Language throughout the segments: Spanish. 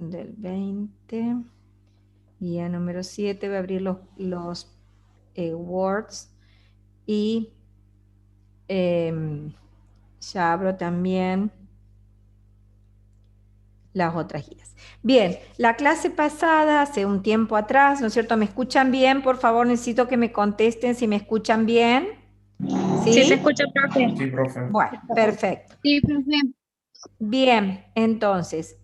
del 20. Guía número 7, voy a abrir los Words y ya abro también las otras guías. Bien, la clase pasada, hace un tiempo atrás, ¿no es cierto? ¿Me escuchan bien? Por favor, necesito que me contesten si me escuchan bien. Sí, se ¿Sí? escucha, profe. Sí, profe. Bueno, perfecto. Sí, profe. Bien, entonces,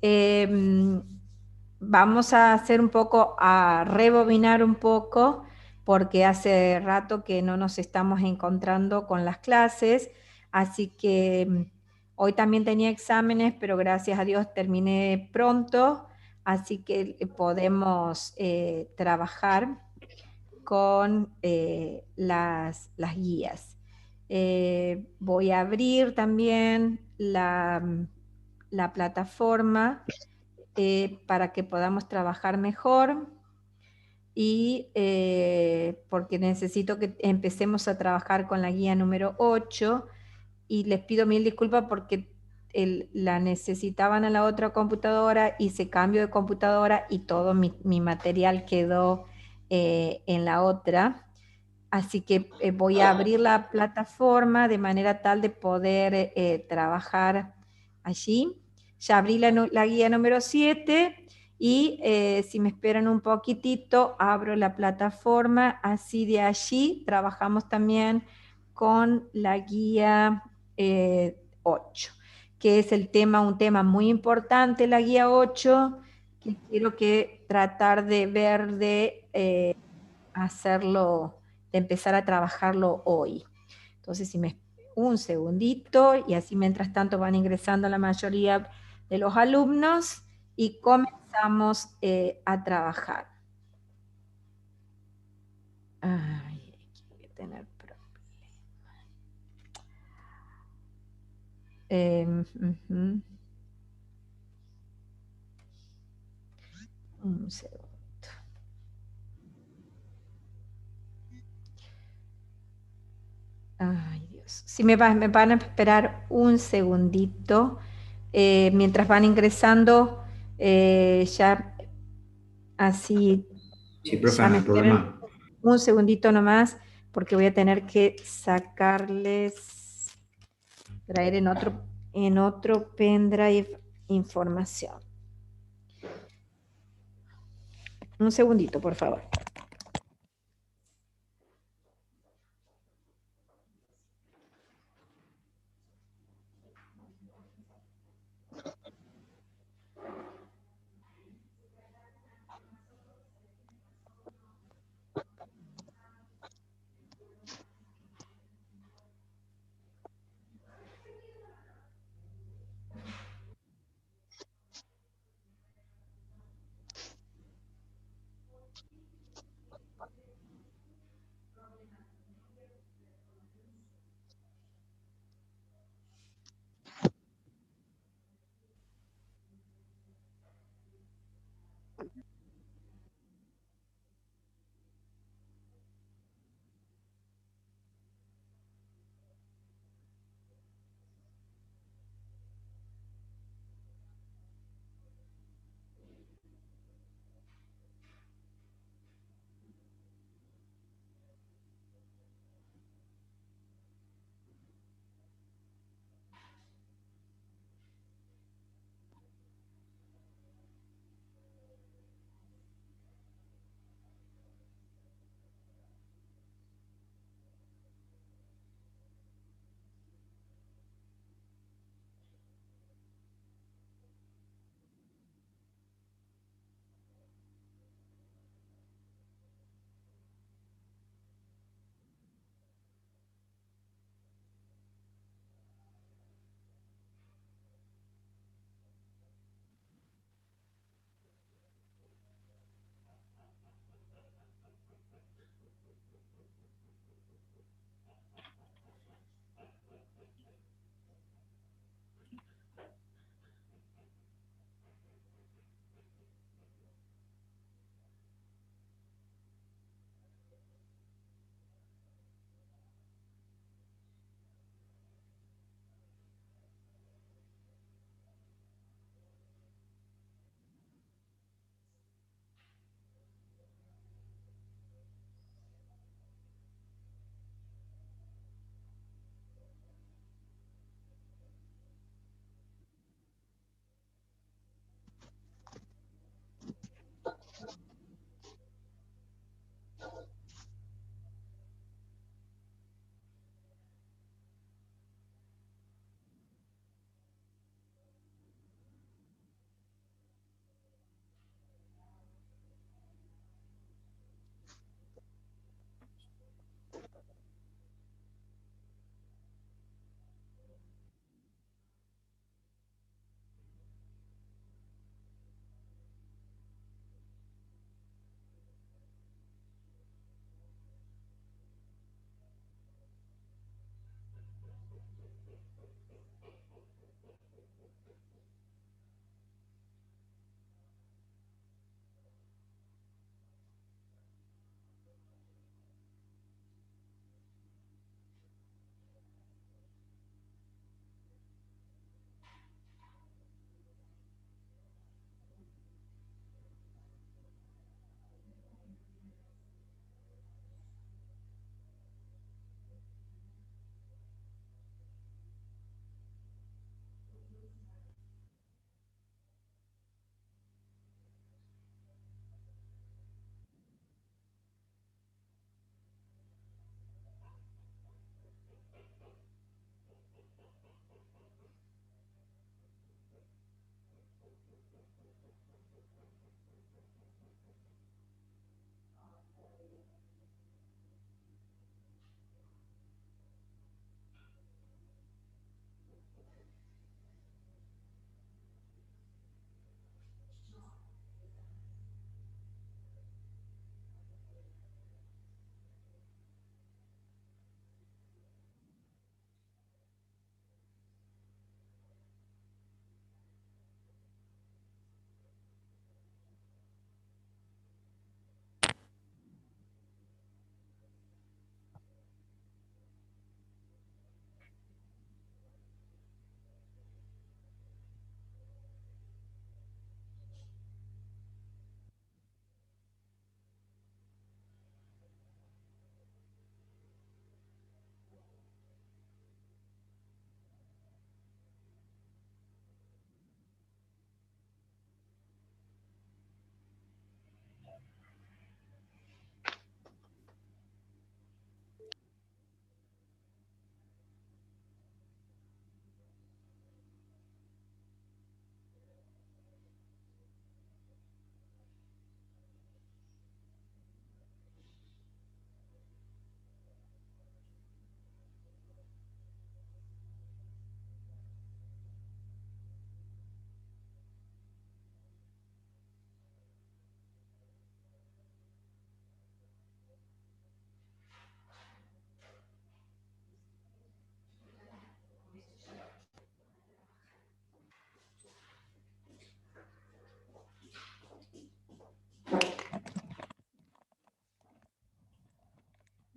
vamos a hacer un poco, a rebobinar un poco, porque hace rato que no nos estamos encontrando con las clases, así que hoy también tenía exámenes, pero gracias a Dios terminé pronto, así que podemos trabajar con las guías. Voy a abrir también la plataforma para que podamos trabajar mejor y porque necesito que empecemos a trabajar con la guía número 8 y les pido mil disculpas porque la necesitaban a la otra computadora, hice cambio de computadora y todo mi material quedó en la otra. Así que voy a abrir la plataforma de manera tal de poder trabajar allí. Ya abrí la guía número 7 y si me esperan un poquitito, abro la plataforma, así de allí trabajamos también con la guía 8, que es un tema muy importante, la guía 8, que quiero que tratar de ver de hacerlo, de empezar a trabajarlo hoy. Entonces, si me un segundito y así mientras tanto van ingresando la mayoría de los alumnos y comenzamos a trabajar. Ay, aquí voy a tener problemas. Un segundo. Ay, Dios. Si me van a esperar un segundito, mientras van ingresando, ya así, Sí, profe, ya no me hay esperen problema. un segundito nomás, porque voy a tener que traer en otro pendrive información. Un segundito, por favor.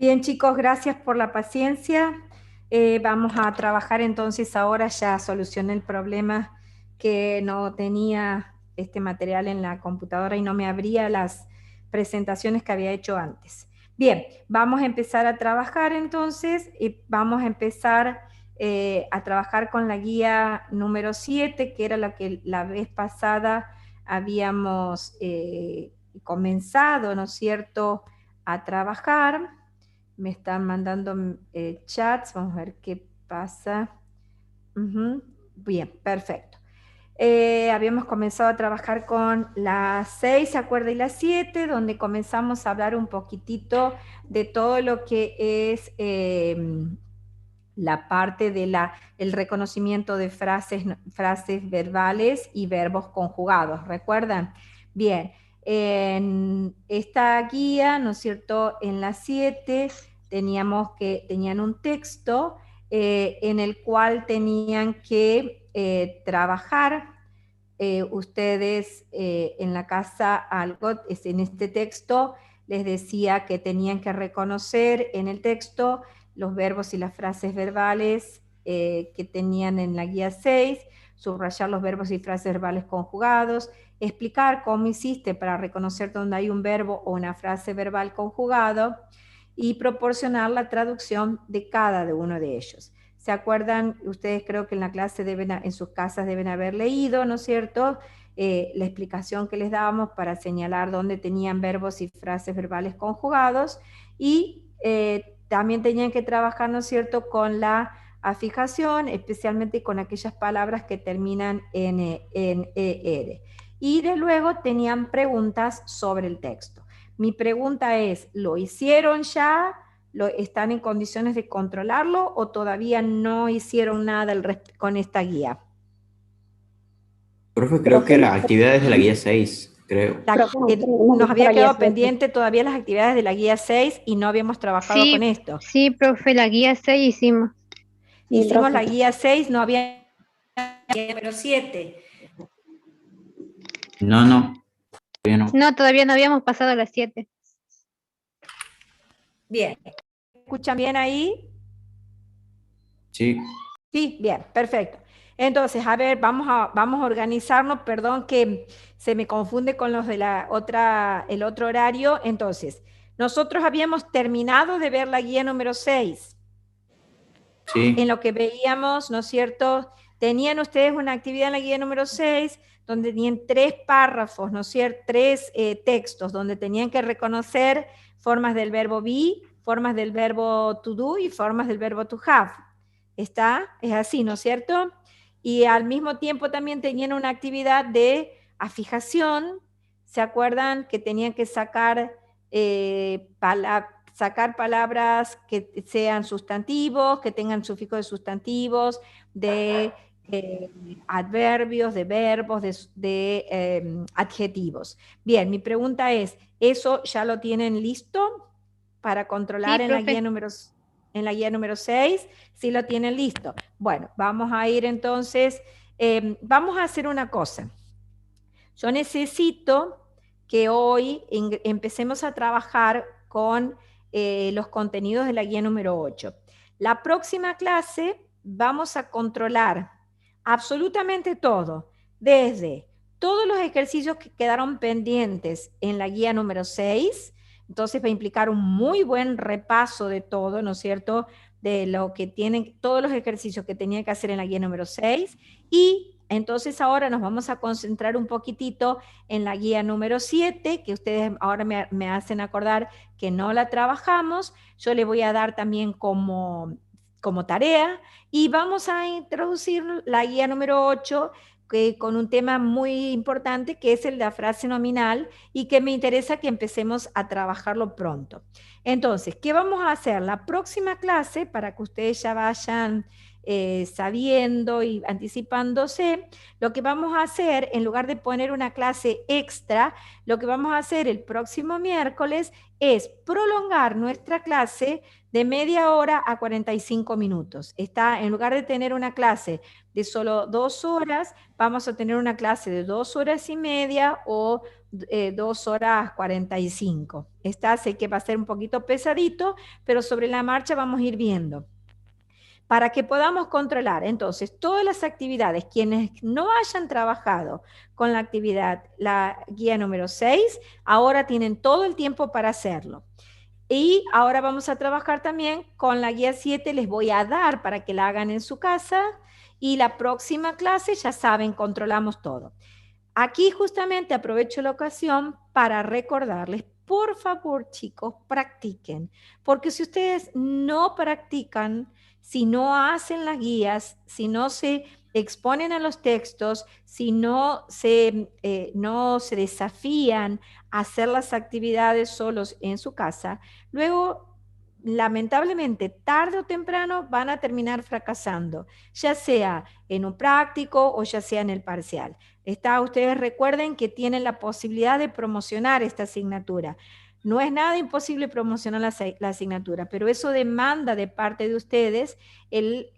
Bien, chicos, gracias por la paciencia. Vamos a trabajar entonces ahora, ya solucioné el problema que no tenía este material en la computadora y no me abría las presentaciones que había hecho antes. Bien, vamos a empezar a trabajar entonces y vamos a empezar a trabajar con la guía número 7, que era la que la vez pasada habíamos comenzado, ¿no es cierto?, a trabajar. Me están mandando chats, vamos a ver qué pasa. Ujú. Bien, perfecto. Habíamos comenzado a trabajar con la 6, ¿se acuerda? Y la 7, donde comenzamos a hablar un poquitito de todo lo que es la parte de el reconocimiento de frases verbales y verbos conjugados, ¿recuerdan? Bien, en esta guía, ¿no es cierto?, en la 7 tenían un texto en el cual tenían que trabajar ustedes en la casa algo, en este texto les decía que tenían que reconocer en el texto los verbos y las frases verbales que tenían en la guía 6, subrayar los verbos y frases verbales conjugados, explicar cómo hiciste para reconocer dónde hay un verbo o una frase verbal conjugado y proporcionar la traducción de cada uno de ellos. ¿Se acuerdan? Ustedes creo que en la clase en sus casas deben haber leído, ¿no es cierto?, la explicación que les dábamos para señalar dónde tenían verbos y frases verbales conjugados y también tenían que trabajar, ¿no es cierto?, con la afijación, especialmente con aquellas palabras que terminan en ER. Y de luego tenían preguntas sobre el texto. Mi pregunta es, ¿lo hicieron ya? ¿Están en condiciones de controlarlo o todavía no hicieron nada con esta guía? Profe, creo que las actividades de la guía 6, creo. Nos había quedado pendiente todavía las actividades de la guía 6 y no habíamos trabajado con Sí, esto. sí, profe, la guía 6 hicimos. Hicimos la guía 6, no había guía número 7. No, todavía no. No, todavía no habíamos pasado a las 7. Bien. ¿Escuchan bien ahí? Sí. Sí, bien, perfecto. Entonces, a ver, vamos a organizarnos, perdón que se me confunde con los de el otro horario. Entonces, nosotros habíamos terminado de ver la guía número 6. Sí. En lo que veíamos, ¿no es cierto? Tenían ustedes una actividad en la guía número 6 donde tenían 3 párrafos, ¿no es cierto? 3 textos donde tenían que reconocer formas del verbo be, formas del verbo to do y formas del verbo to have. ¿Está? Es así, ¿no es cierto? Y al mismo tiempo también tenían una actividad de afijación. ¿Se acuerdan que tenían que sacar palabras que sean sustantivos, que tengan sufijo de sustantivos, de adverbios, de verbos, de adjetivos? Bien, mi pregunta es, ¿eso ya lo tienen listo para controlar Sí, en la profe. guía número 6? Sí lo tienen listo. Bueno, vamos a ir entonces, vamos a hacer una cosa. Yo necesito que hoy empecemos a trabajar con los contenidos de la guía número 8. La próxima clase vamos a controlar absolutamente todo, desde todos los ejercicios que quedaron pendientes en la guía número 6, entonces va a implicar un muy buen repaso de todo, ¿no es cierto?, de lo que tienen, todos los ejercicios que tenían que hacer en la guía número 6, y entonces ahora nos vamos a concentrar un poquitito en la guía número 7, que ustedes ahora me hacen acordar que no la trabajamos. Yo le voy a dar también como tarea y vamos a introducir la guía número 8 con un tema muy importante que es el de la frase nominal y que me interesa que empecemos a trabajarlo pronto. Entonces, ¿qué vamos a hacer? La próxima clase, para que ustedes ya vayan sabiendo y anticipándose, lo que vamos a hacer, en lugar de poner una clase extra, lo que vamos a hacer el próximo miércoles es prolongar nuestra clase de media hora a 45 minutos. En lugar de tener una clase de solo 2 horas, vamos a tener una clase de 2 horas y media o 2 horas 45. Sé que va a ser un poquito pesadito, pero sobre la marcha vamos a ir viendo. Para que podamos controlar, entonces, todas las actividades, quienes no hayan trabajado con la actividad, la guía número 6, ahora tienen todo el tiempo para hacerlo. Y ahora vamos a trabajar también con la guía 7, les voy a dar para que la hagan en su casa, y la próxima clase, ya saben, controlamos todo. Aquí justamente aprovecho la ocasión para recordarles, por favor, chicos, practiquen, porque si ustedes no practican, si no hacen las guías, si no se exponen a los textos, si no se desafían a hacer las actividades solos en su casa, luego, lamentablemente, tarde o temprano van a terminar fracasando, ya sea en un práctico o ya sea en el parcial. Ustedes recuerden que tienen la posibilidad de promocionar esta asignatura. No es nada imposible promocionar la asignatura, pero eso demanda de parte de ustedes el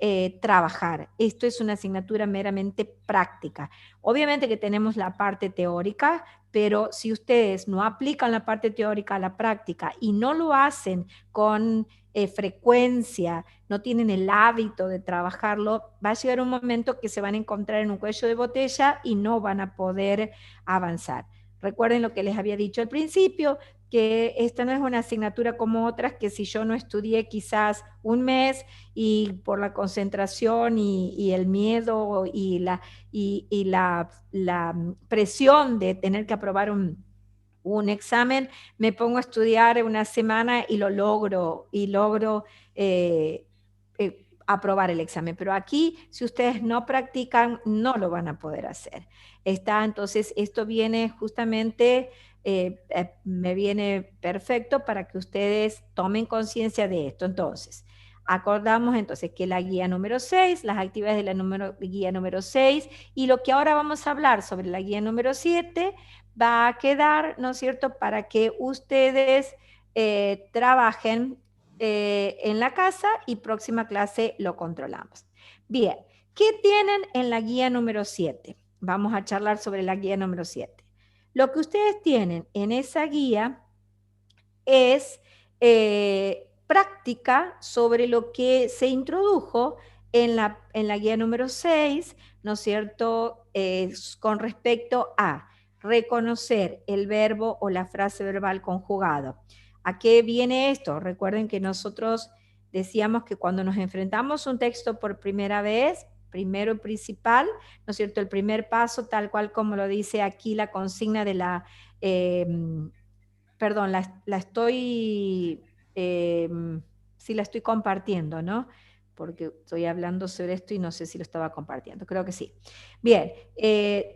trabajar. Esto es una asignatura meramente práctica. Obviamente que tenemos la parte teórica, pero si ustedes no aplican la parte teórica a la práctica y no lo hacen con frecuencia, no tienen el hábito de trabajarlo, va a llegar un momento que se van a encontrar en un cuello de botella y no van a poder avanzar. Recuerden lo que les había dicho al principio, que esta no es una asignatura como otras que si yo no estudié quizás un mes y por la concentración y el miedo y la presión de tener que aprobar un examen, me pongo a estudiar una semana y logro aprobar el examen. Pero aquí, si ustedes no practican, no lo van a poder hacer. Entonces, esto viene justamente, me viene perfecto para que ustedes tomen conciencia de esto. Entonces, acordamos entonces que la guía número 6, las actividades de la guía número 6, y lo que ahora vamos a hablar sobre la guía número 7, va a quedar, ¿no es cierto?, para que ustedes trabajen en la casa y próxima clase lo controlamos. Bien, ¿qué tienen en la guía número 7? Vamos a charlar sobre la guía número 7. Lo que ustedes tienen en esa guía es práctica sobre lo que se introdujo en la guía número 6, ¿no es cierto?, con respecto a reconocer el verbo o la frase verbal conjugado. ¿A qué viene esto? Recuerden que nosotros decíamos que cuando nos enfrentamos a un texto por primera vez, primero y principal, ¿no es cierto?, el primer paso, tal cual como lo dice aquí la consigna de la... perdón, sí la estoy compartiendo, ¿no? Porque estoy hablando sobre esto y no sé si lo estaba compartiendo, creo que sí. Bien,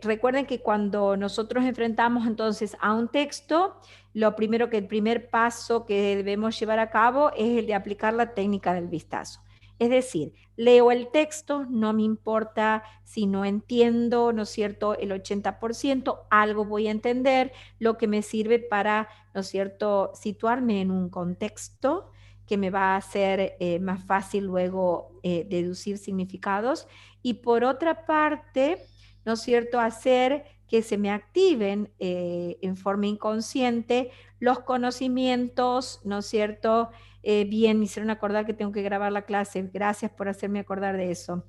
recuerden que cuando nosotros enfrentamos entonces a un texto, el primer paso que debemos llevar a cabo es el de aplicar la técnica del vistazo. Es decir, leo el texto, no me importa si no entiendo, ¿no es cierto?, el 80%, algo voy a entender, lo que me sirve para, ¿no es cierto?, situarme en un contexto que me va a hacer más fácil luego deducir significados. Y por otra parte, ¿no es cierto?, hacer que se me activen en forma inconsciente los conocimientos, ¿no es cierto? Bien, me hicieron acordar que tengo que grabar la clase. Gracias por hacerme acordar de eso.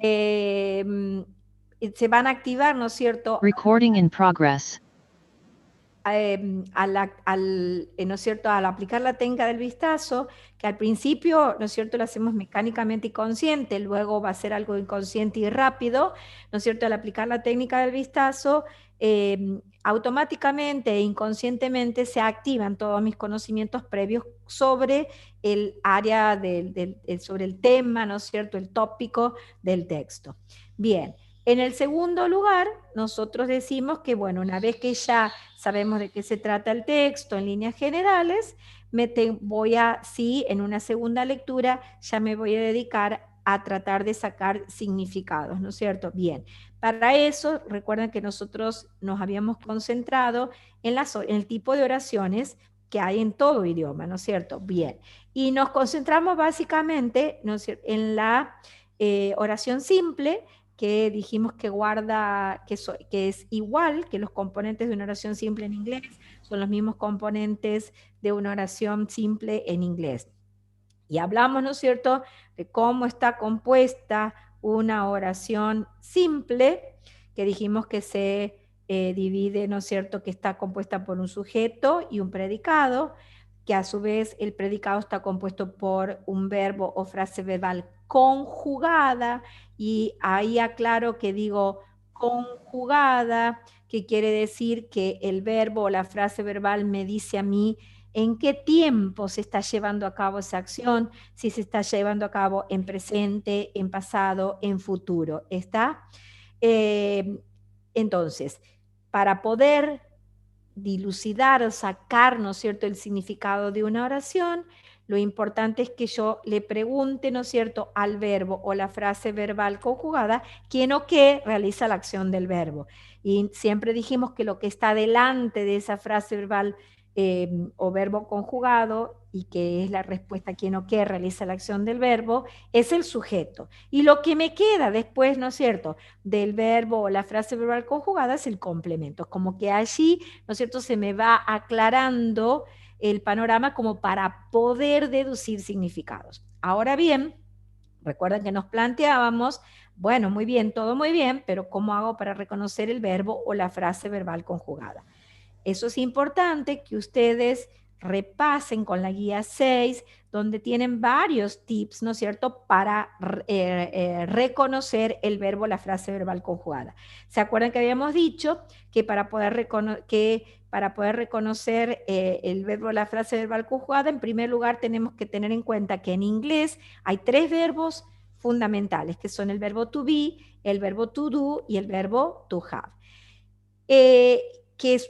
Se van a activar, ¿no es cierto? Recording in progress. ¿No es cierto?, al aplicar la técnica del vistazo, que al principio, ¿no es cierto?, lo hacemos mecánicamente y consciente, luego va a ser algo inconsciente y rápido, ¿no es cierto?, al aplicar la técnica del vistazo, automáticamente e inconscientemente se activan todos mis conocimientos previos sobre el área, sobre el tema, ¿no es cierto?, el tópico del texto. Bien. En el segundo lugar, nosotros decimos que, bueno, una vez que ya sabemos de qué se trata el texto en líneas generales, en una segunda lectura ya me voy a dedicar a tratar de sacar significados, ¿no es cierto? Bien, para eso recuerden que nosotros nos habíamos concentrado en el tipo de oraciones que hay en todo idioma, ¿no es cierto? Bien, y nos concentramos básicamente, ¿no es cierto?, en la oración simple, que dijimos que guarda, que es igual que los componentes de una oración simple en inglés, son los mismos componentes de una oración simple en inglés. Y hablamos, ¿no es cierto?, de cómo está compuesta una oración simple, que dijimos que se divide, ¿no es cierto?, que está compuesta por un sujeto y un predicado, que a su vez el predicado está compuesto por un verbo o frase verbal conjugada, y ahí aclaro que digo conjugada, que quiere decir que el verbo o la frase verbal me dice a mí en qué tiempo se está llevando a cabo esa acción, si se está llevando a cabo en presente, en pasado, en futuro. ¿Está? Entonces, para poder dilucidar o sacar, ¿no es cierto?, el significado de una oración, lo importante es que yo le pregunte, ¿no es cierto?, al verbo o la frase verbal conjugada, quién o qué realiza la acción del verbo. Y siempre dijimos que lo que está delante de esa frase verbal o verbo conjugado, y que es la respuesta quién o qué realiza la acción del verbo, es el sujeto. Y lo que me queda después, ¿no es cierto?, del verbo o la frase verbal conjugada es el complemento. Como que allí, ¿no es cierto?, se me va aclarando el panorama como para poder deducir significados. Ahora bien, recuerden que nos planteábamos, bueno, muy bien, todo muy bien, pero ¿cómo hago para reconocer el verbo o la frase verbal conjugada? Eso es importante que ustedes repasen con la guía 6, donde tienen varios tips, ¿no es cierto?, para reconocer el verbo, la frase verbal conjugada. ¿Se acuerdan que habíamos dicho que para poder reconocer el verbo, la frase verbal conjugada, en primer lugar tenemos que tener en cuenta que en inglés hay 3 verbos fundamentales, que son el verbo to be, el verbo to do y el verbo to have.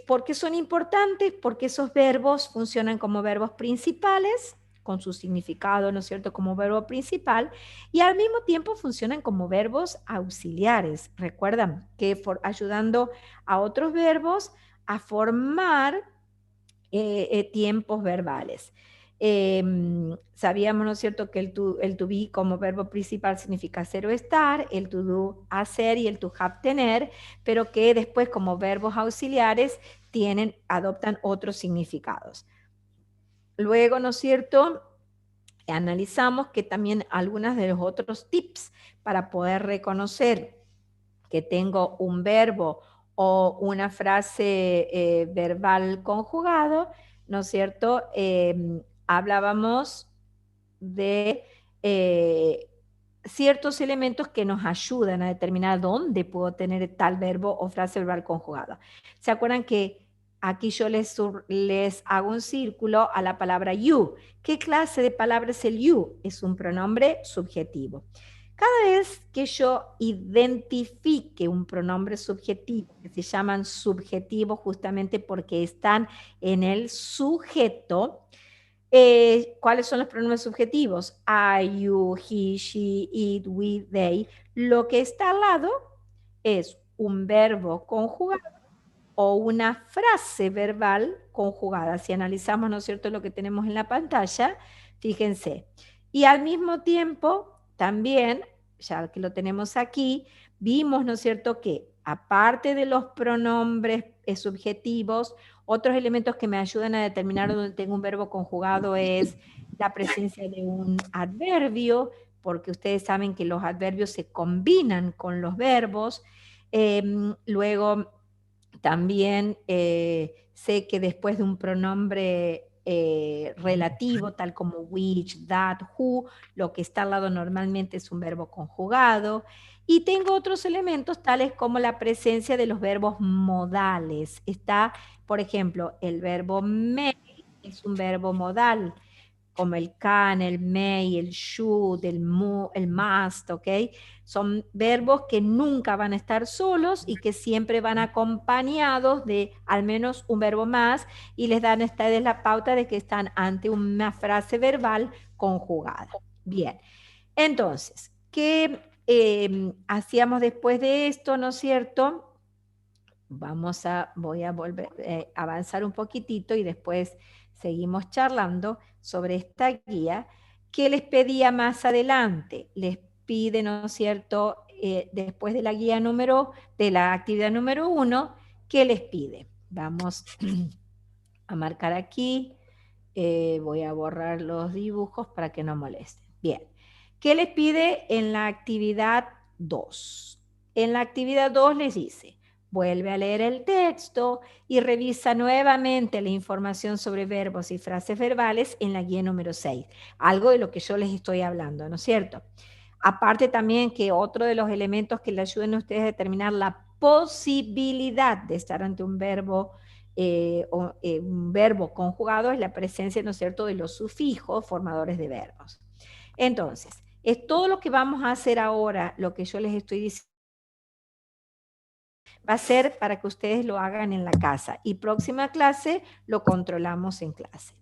¿Por qué son importantes? Porque esos verbos funcionan como verbos principales, con su significado, ¿no es cierto?, como verbo principal, y al mismo tiempo funcionan como verbos auxiliares. Recuerdan que ayudando a otros verbos a formar tiempos verbales. Sabíamos, ¿no es cierto?, que el to be como verbo principal significa ser o estar, el to do hacer y el to have tener, pero que después como verbos auxiliares adoptan otros significados. Luego, ¿no es cierto?, analizamos que también algunos de los otros tips para poder reconocer que tengo un verbo o una frase verbal conjugado, ¿no es cierto? Hablábamos de ciertos elementos que nos ayudan a determinar dónde puedo tener tal verbo o frase verbal conjugada. ¿Se acuerdan que aquí yo les hago un círculo a la palabra you? ¿Qué clase de palabra es el you? Es un pronombre subjetivo. Cada vez que yo identifique un pronombre subjetivo, que se llaman subjetivos justamente porque están en el sujeto, ¿cuáles son los pronombres subjetivos? I, you, he, she, it, we, they. Lo que está al lado es un verbo conjugado o una frase verbal conjugada. Si analizamos, ¿no es cierto?, lo que tenemos en la pantalla, fíjense. Y al mismo tiempo, también, ya que lo tenemos aquí, vimos, ¿no es cierto?, que aparte de los pronombres subjetivos, otros elementos que me ayudan a determinar dónde tengo un verbo conjugado es la presencia de un adverbio, porque ustedes saben que los adverbios se combinan con los verbos. Luego, también sé que después de un pronombre relativo, tal como which, that, who, lo que está al lado normalmente es un verbo conjugado. Y tengo otros elementos tales como la presencia de los verbos modales. Está, por ejemplo, el verbo may es un verbo modal, como el can, el may, el should, el must, ¿ok? Son verbos que nunca van a estar solos y que siempre van acompañados de al menos un verbo más, y les dan a ustedes la pauta de que están ante una frase verbal conjugada. Bien, entonces, ¿Qué hacíamos después de esto, no es cierto? Voy a volver a avanzar un poquitito y después seguimos charlando sobre esta guía. ¿Qué les pedía más adelante? Les pide, ¿no es cierto?, después de la guía de la actividad número 1, ¿qué les pide? Vamos a marcar aquí. Voy a borrar los dibujos para que no molesten. Bien. ¿Qué les pide en la actividad 2? En la actividad 2 les dice, vuelve a leer el texto y revisa nuevamente la información sobre verbos y frases verbales en la guía número 6. Algo de lo que yo les estoy hablando, ¿no es cierto? Aparte también que otro de los elementos que le ayuden a ustedes a determinar la posibilidad de estar ante un verbo un verbo conjugado es la presencia, ¿no es cierto?, de los sufijos formadores de verbos. Entonces, es todo lo que vamos a hacer ahora, lo que yo les estoy diciendo, va a ser para que ustedes lo hagan en la casa y próxima clase lo controlamos en clase.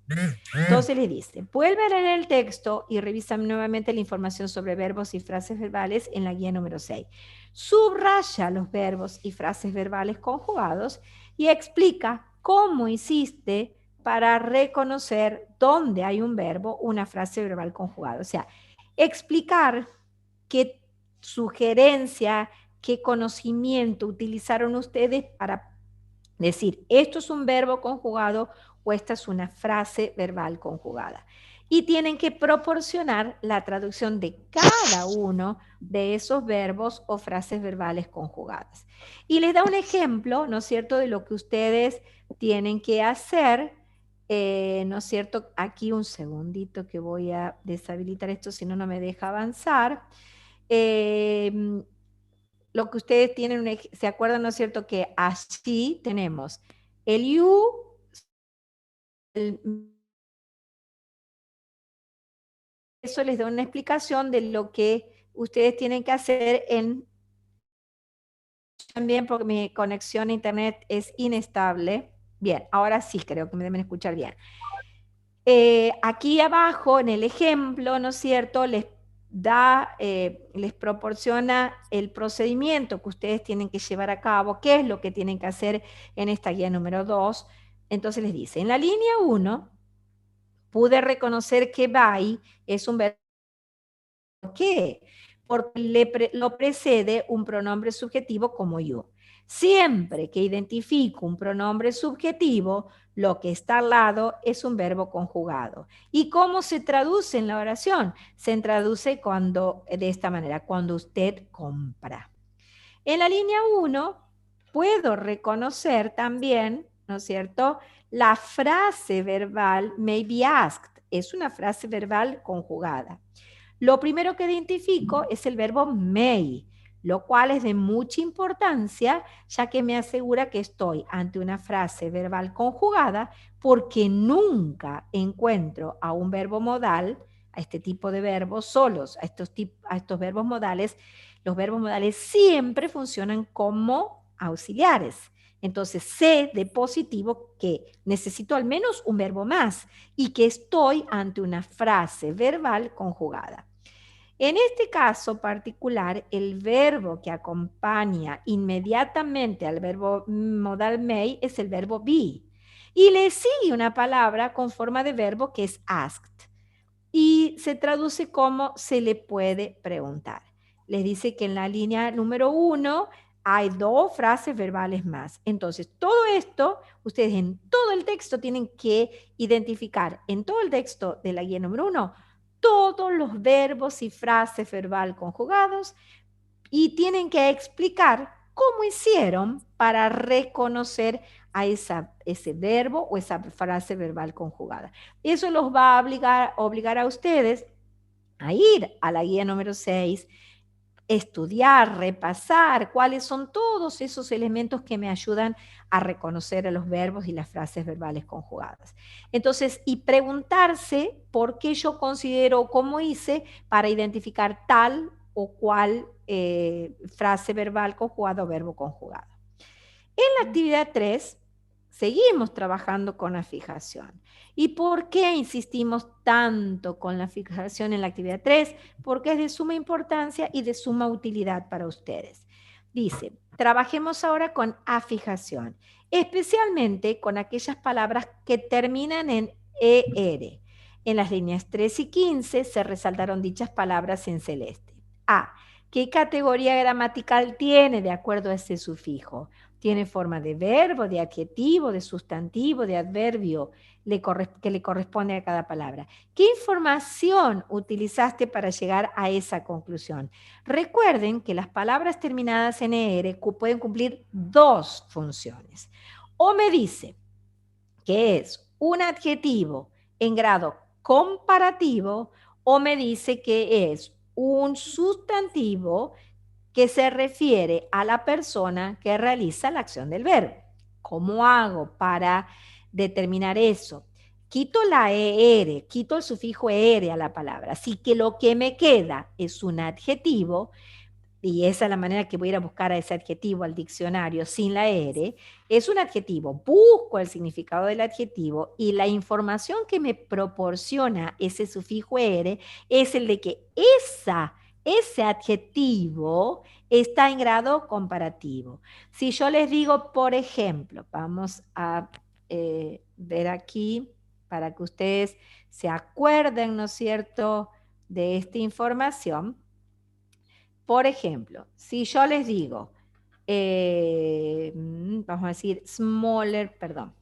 Entonces les dice, vuelve a leer el texto y revisa nuevamente la información sobre verbos y frases verbales en la guía número 6. Subraya los verbos y frases verbales conjugados y explica cómo hiciste para reconocer dónde hay un verbo, una frase verbal conjugada. O sea, explicar qué sugerencia, qué conocimiento utilizaron ustedes para decir, esto es un verbo conjugado o esta es una frase verbal conjugada. Y tienen que proporcionar la traducción de cada uno de esos verbos o frases verbales conjugadas. Y les da un ejemplo, ¿no es cierto?, de lo que ustedes tienen que hacer, ¿no es cierto? Aquí un segundito que voy a deshabilitar esto, si no, no me deja avanzar. Lo que ustedes tienen, ¿se acuerdan, no es cierto?, que así tenemos el you, eso les da una explicación de lo que ustedes tienen que hacer también porque mi conexión a internet es inestable. Bien, ahora sí creo que me deben escuchar bien. Aquí abajo en el ejemplo, ¿no es cierto?, les proporciona el procedimiento que ustedes tienen que llevar a cabo, qué es lo que tienen que hacer en esta guía número 2. Entonces les dice, en la línea 1, pude reconocer que by es un verbo. ¿Por qué? Porque lo precede un pronombre subjetivo como you. Siempre que identifico un pronombre subjetivo, lo que está al lado es un verbo conjugado. ¿Y cómo se traduce en la oración? Se traduce de esta manera, cuando usted compra. En la línea 1 puedo reconocer también, ¿no es cierto?, la frase verbal may be asked. Es una frase verbal conjugada. Lo primero que identifico es el verbo may, lo cual es de mucha importancia, ya que me asegura que estoy ante una frase verbal conjugada, porque nunca encuentro a un verbo modal, a este tipo de verbos solos, a estos verbos modales. Los verbos modales siempre funcionan como auxiliares. Entonces sé de positivo que necesito al menos un verbo más y que estoy ante una frase verbal conjugada. En este caso particular, el verbo que acompaña inmediatamente al verbo modal may es el verbo be. Y le sigue una palabra con forma de verbo que es asked. Y se traduce como se le puede preguntar. Les dice que en la línea número 1 hay 2 frases verbales más. Entonces, todo esto, ustedes en todo el texto tienen que identificar, en todo el texto de la guía número 1, todos los verbos y frases verbal conjugados y tienen que explicar cómo hicieron para reconocer a ese verbo o esa frase verbal conjugada. Eso los va a obligar a ustedes a ir a la guía número 6, estudiar, repasar cuáles son todos esos elementos que me ayudan a reconocer a los verbos y las frases verbales conjugadas. Entonces, y preguntarse por qué yo considero cómo hice para identificar tal o cual frase verbal conjugada o verbo conjugado. En la actividad 3 seguimos trabajando con la fijación. ¿Y por qué insistimos tanto con la fijación en la actividad 3? Porque es de suma importancia y de suma utilidad para ustedes. Dice, trabajemos ahora con afijación, especialmente con aquellas palabras que terminan en ER. En las líneas 3 y 15 se resaltaron dichas palabras en celeste. A. ¿Qué categoría gramatical tiene de acuerdo a ese sufijo? Tiene forma de verbo, de adjetivo, de sustantivo, de adverbio que le corresponde a cada palabra. ¿Qué información utilizaste para llegar a esa conclusión? Recuerden que las palabras terminadas en ER pueden cumplir dos funciones. O me dice que es un adjetivo en grado comparativo, o me dice que es un sustantivo que se refiere a la persona que realiza la acción del verbo. ¿Cómo hago para determinar eso? Quito la ER, quito el sufijo ER a la palabra, así que lo que me queda es un adjetivo, y esa es la manera que voy a ir a buscar a ese adjetivo al diccionario sin la ER, es un adjetivo. Busco el significado del adjetivo y la información que me proporciona ese sufijo ER es el de que ese adjetivo está en grado comparativo. Si yo les digo, por ejemplo, vamos a ver aquí para que ustedes se acuerden, ¿no es cierto?, de esta información. Por ejemplo, si yo les digo, vamos a decir smaller, perdón.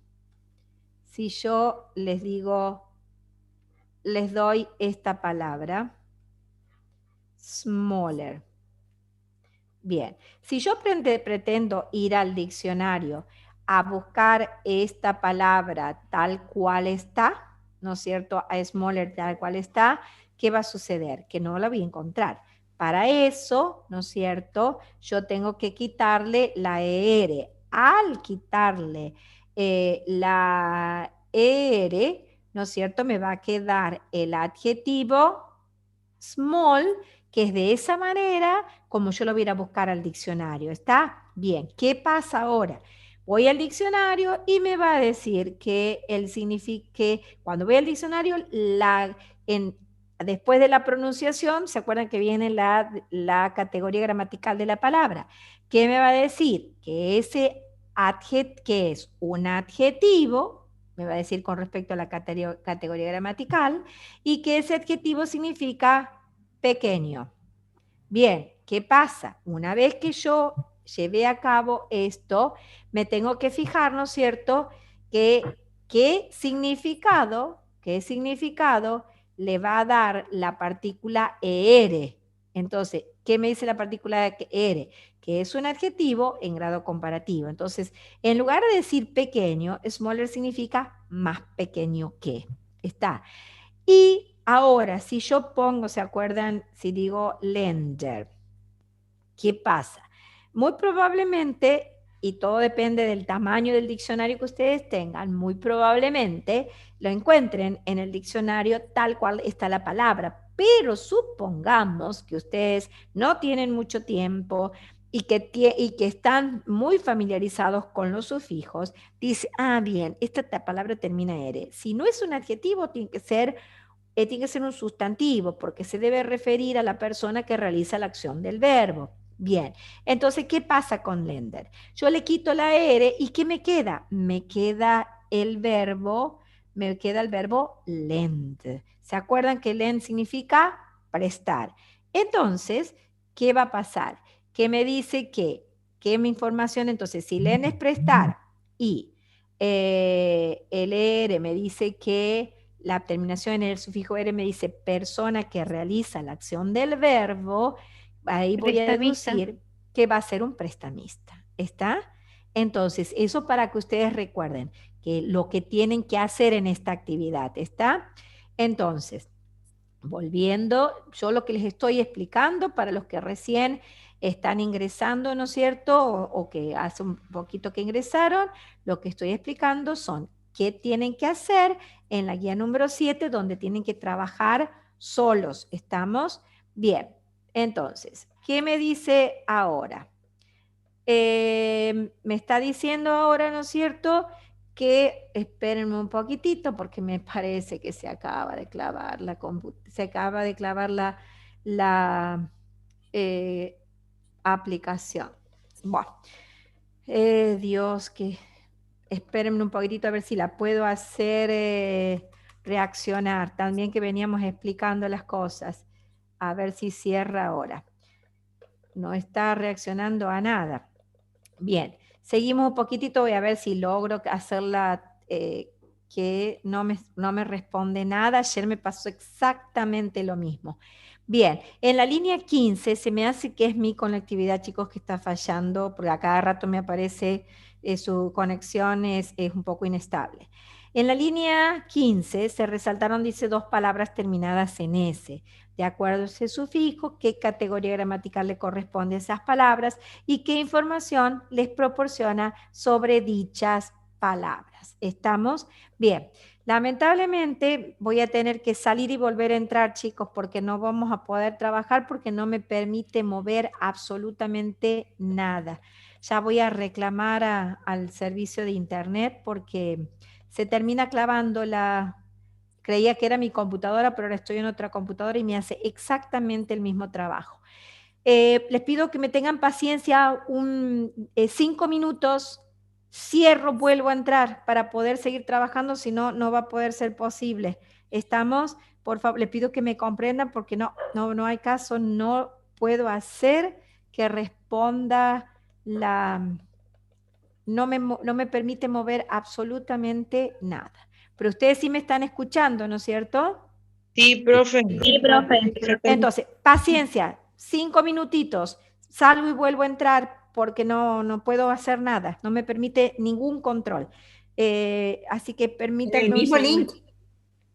Si yo les digo, les doy esta palabra, smaller. Bien, si yo pretendo ir al diccionario a buscar esta palabra tal cual está, ¿no es cierto?, a smaller tal cual está, ¿qué va a suceder? Que no la voy a encontrar. Para eso, ¿no es cierto?, yo tengo que quitarle la ER. Al quitarle la ER, ¿no es cierto?, me va a quedar el adjetivo small, que es de esa manera como yo lo voy a ir a buscar al diccionario. ¿Está? Bien. ¿Qué pasa ahora? Voy al diccionario y me va a decir que cuando voy al diccionario, después de la pronunciación, ¿se acuerdan que viene la categoría gramatical de la palabra? ¿Qué me va a decir? Que que es un adjetivo, me va a decir con respecto a la categoría gramatical, y que ese adjetivo significa pequeño. Bien, ¿qué pasa? Una vez que yo llevé a cabo esto, me tengo que fijar, ¿no es cierto?, qué significado le va a dar la partícula ER. Entonces, ¿qué me dice la partícula ER? Que es un adjetivo en grado comparativo. Entonces, en lugar de decir pequeño, smaller significa más pequeño que. Está. Y ahora, si yo pongo, ¿se acuerdan? Si digo lender, ¿qué pasa? Muy probablemente, y todo depende del tamaño del diccionario que ustedes tengan, muy probablemente lo encuentren en el diccionario tal cual está la palabra. Pero supongamos que ustedes no tienen mucho tiempo y que están muy familiarizados con los sufijos. Dice, bien, esta palabra termina R. Si no es un adjetivo, tiene que ser un sustantivo porque se debe referir a la persona que realiza la acción del verbo. Bien, entonces, ¿qué pasa con lender? Yo le quito la R y ¿qué me queda? Me queda el verbo lend. ¿Se acuerdan que lend significa prestar? Entonces, ¿qué va a pasar? Que me dice que mi información, entonces, si lend es prestar y el R me dice que la terminación en el sufijo R me dice persona que realiza la acción del verbo, ahí voy a Prestamista. deducir que va a ser un prestamista. ¿Está? Entonces, eso para que ustedes recuerden que lo que tienen que hacer en esta actividad. ¿Está? Entonces, volviendo, yo lo que les estoy explicando para los que recién están ingresando, ¿no es cierto? O que hace un poquito que ingresaron, lo que estoy explicando son qué tienen que hacer en la guía número 7, donde tienen que trabajar solos. ¿Estamos? Bien. Entonces, ¿qué me dice ahora? Me está diciendo ahora, ¿no es cierto?, que espérenme un poquitito porque me parece que se acaba de clavar la aplicación. Bueno, Dios, que espérenme un poquitito a ver si la puedo hacer reaccionar. También que veníamos explicando las cosas. A ver si cierra ahora. No está reaccionando a nada. Bien, seguimos un poquitito, voy a ver si logro hacerla que no me responde nada. Ayer me pasó exactamente lo mismo. Bien, en la línea 15 se me hace que es mi conectividad, chicos, que está fallando, porque a cada rato me aparece su conexión es un poco inestable. En la línea 15 se resaltaron, dice, dos palabras terminadas en S. De acuerdo a ese sufijo, qué categoría gramatical le corresponde a esas palabras y qué información les proporciona sobre dichas palabras. ¿Estamos? Bien. Lamentablemente voy a tener que salir y volver a entrar, chicos, porque no vamos a poder trabajar porque no me permite mover absolutamente nada. Ya voy a reclamar al servicio de internet porque se termina clavando creía que era mi computadora, pero ahora estoy en otra computadora y me hace exactamente el mismo trabajo. Les pido que me tengan paciencia 5 minutos, cierro, vuelvo a entrar para poder seguir trabajando, si no, no va a poder ser posible. ¿Estamos? Por favor, les pido que me comprendan porque no hay caso, no puedo hacer que responda no me permite mover absolutamente nada. Pero ustedes sí me están escuchando, ¿no es cierto? Sí, profe. Sí, profe. Entonces, paciencia, 5 minutitos, salgo y vuelvo a entrar porque no puedo hacer nada, no me permite ningún control. Así que permítanme El mismo un segundo. link.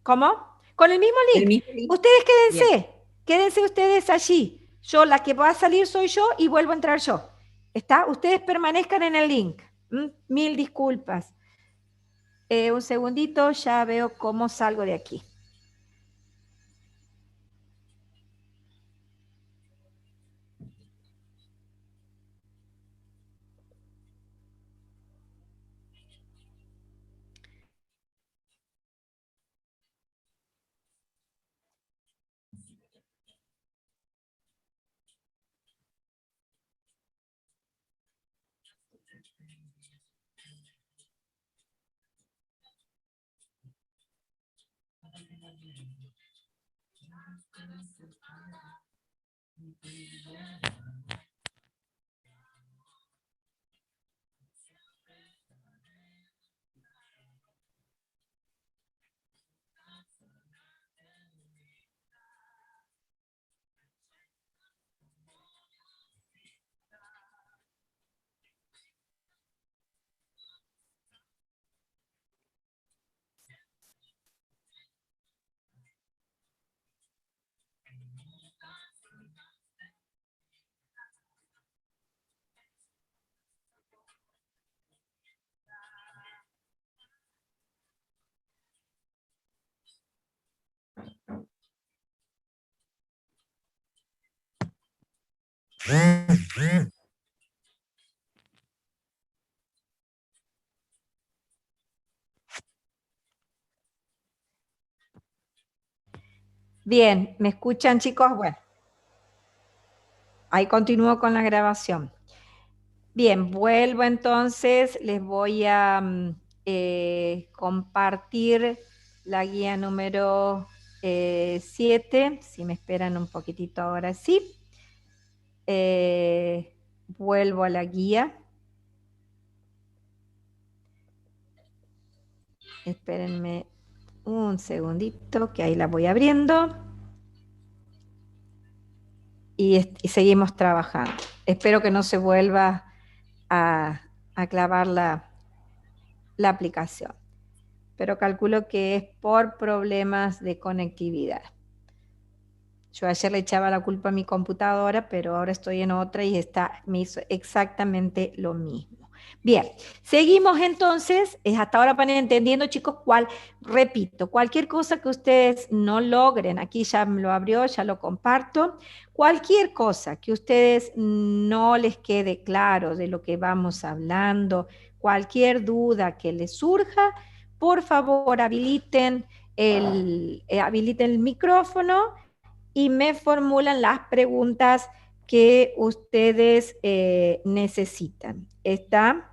¿Cómo? Con el mismo link. El mismo link. Ustedes Bien. quédense ustedes allí. Yo, la que va a salir soy yo y vuelvo a entrar yo. ¿Está? Ustedes permanezcan en el link. Mil disculpas. Un segundito, ya veo cómo salgo de aquí. Bien, ¿me escuchan, chicos? Bueno, ahí continúo con la grabación. Bien, vuelvo entonces, les voy a compartir la guía número 7, si me esperan un poquitito ahora sí. Vuelvo a la guía. Espérenme un segundito, que ahí la voy abriendo. Y seguimos trabajando. Espero que no se vuelva a clavar la aplicación. Pero calculo que es por problemas de conectividad. Yo ayer le echaba la culpa a mi computadora, pero ahora estoy en otra y me hizo exactamente lo mismo. Bien, seguimos entonces, hasta ahora van entendiendo, chicos, repito, cualquier cosa que ustedes no logren, aquí ya me lo abrió, ya lo comparto, cualquier cosa que ustedes no les quede claro de lo que vamos hablando, Cualquier duda que les surja, por favor habiliten el micrófono y me formulan las preguntas que ustedes necesitan. ¿Está?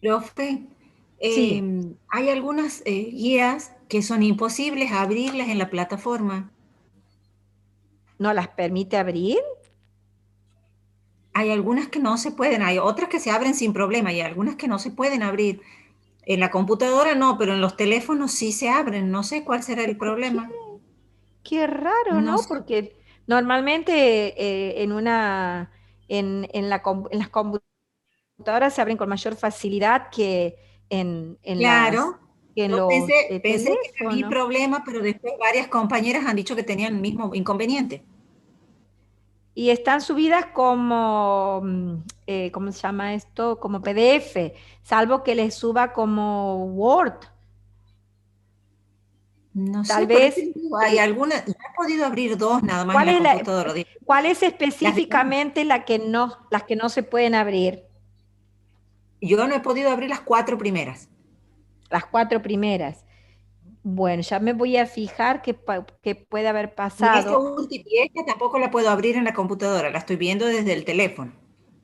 Profe, Sí. hay algunas guías que son imposibles abrirlas en la plataforma. ¿No las permite abrir? Hay algunas que no se pueden, hay otras que se abren sin problema y hay algunas que no se pueden abrir. En la computadora no, pero en los teléfonos sí se abren. No sé cuál será el ¿Por qué? problema. Qué raro, No ¿no? sé. Porque normalmente en las computadoras se abren con mayor facilidad que Claro, que en yo los pensé que era mi teléfonos. problema, pero después varias compañeras han dicho que tenían el mismo inconveniente. Y están subidas como, ¿cómo se llama esto? Como PDF, salvo que les suba como Word. No Tal sé, por eso vez, digo, hay algunas, yo he podido abrir dos nada más en ¿cuál la es computadora. cuál es Las demás, específicamente las que no se pueden abrir? yo no he podido abrir las cuatro primeras. Las 4 primeras. Bueno, ya me voy a fijar qué puede haber pasado. Y esta tampoco la puedo abrir en la computadora, la estoy viendo desde el teléfono.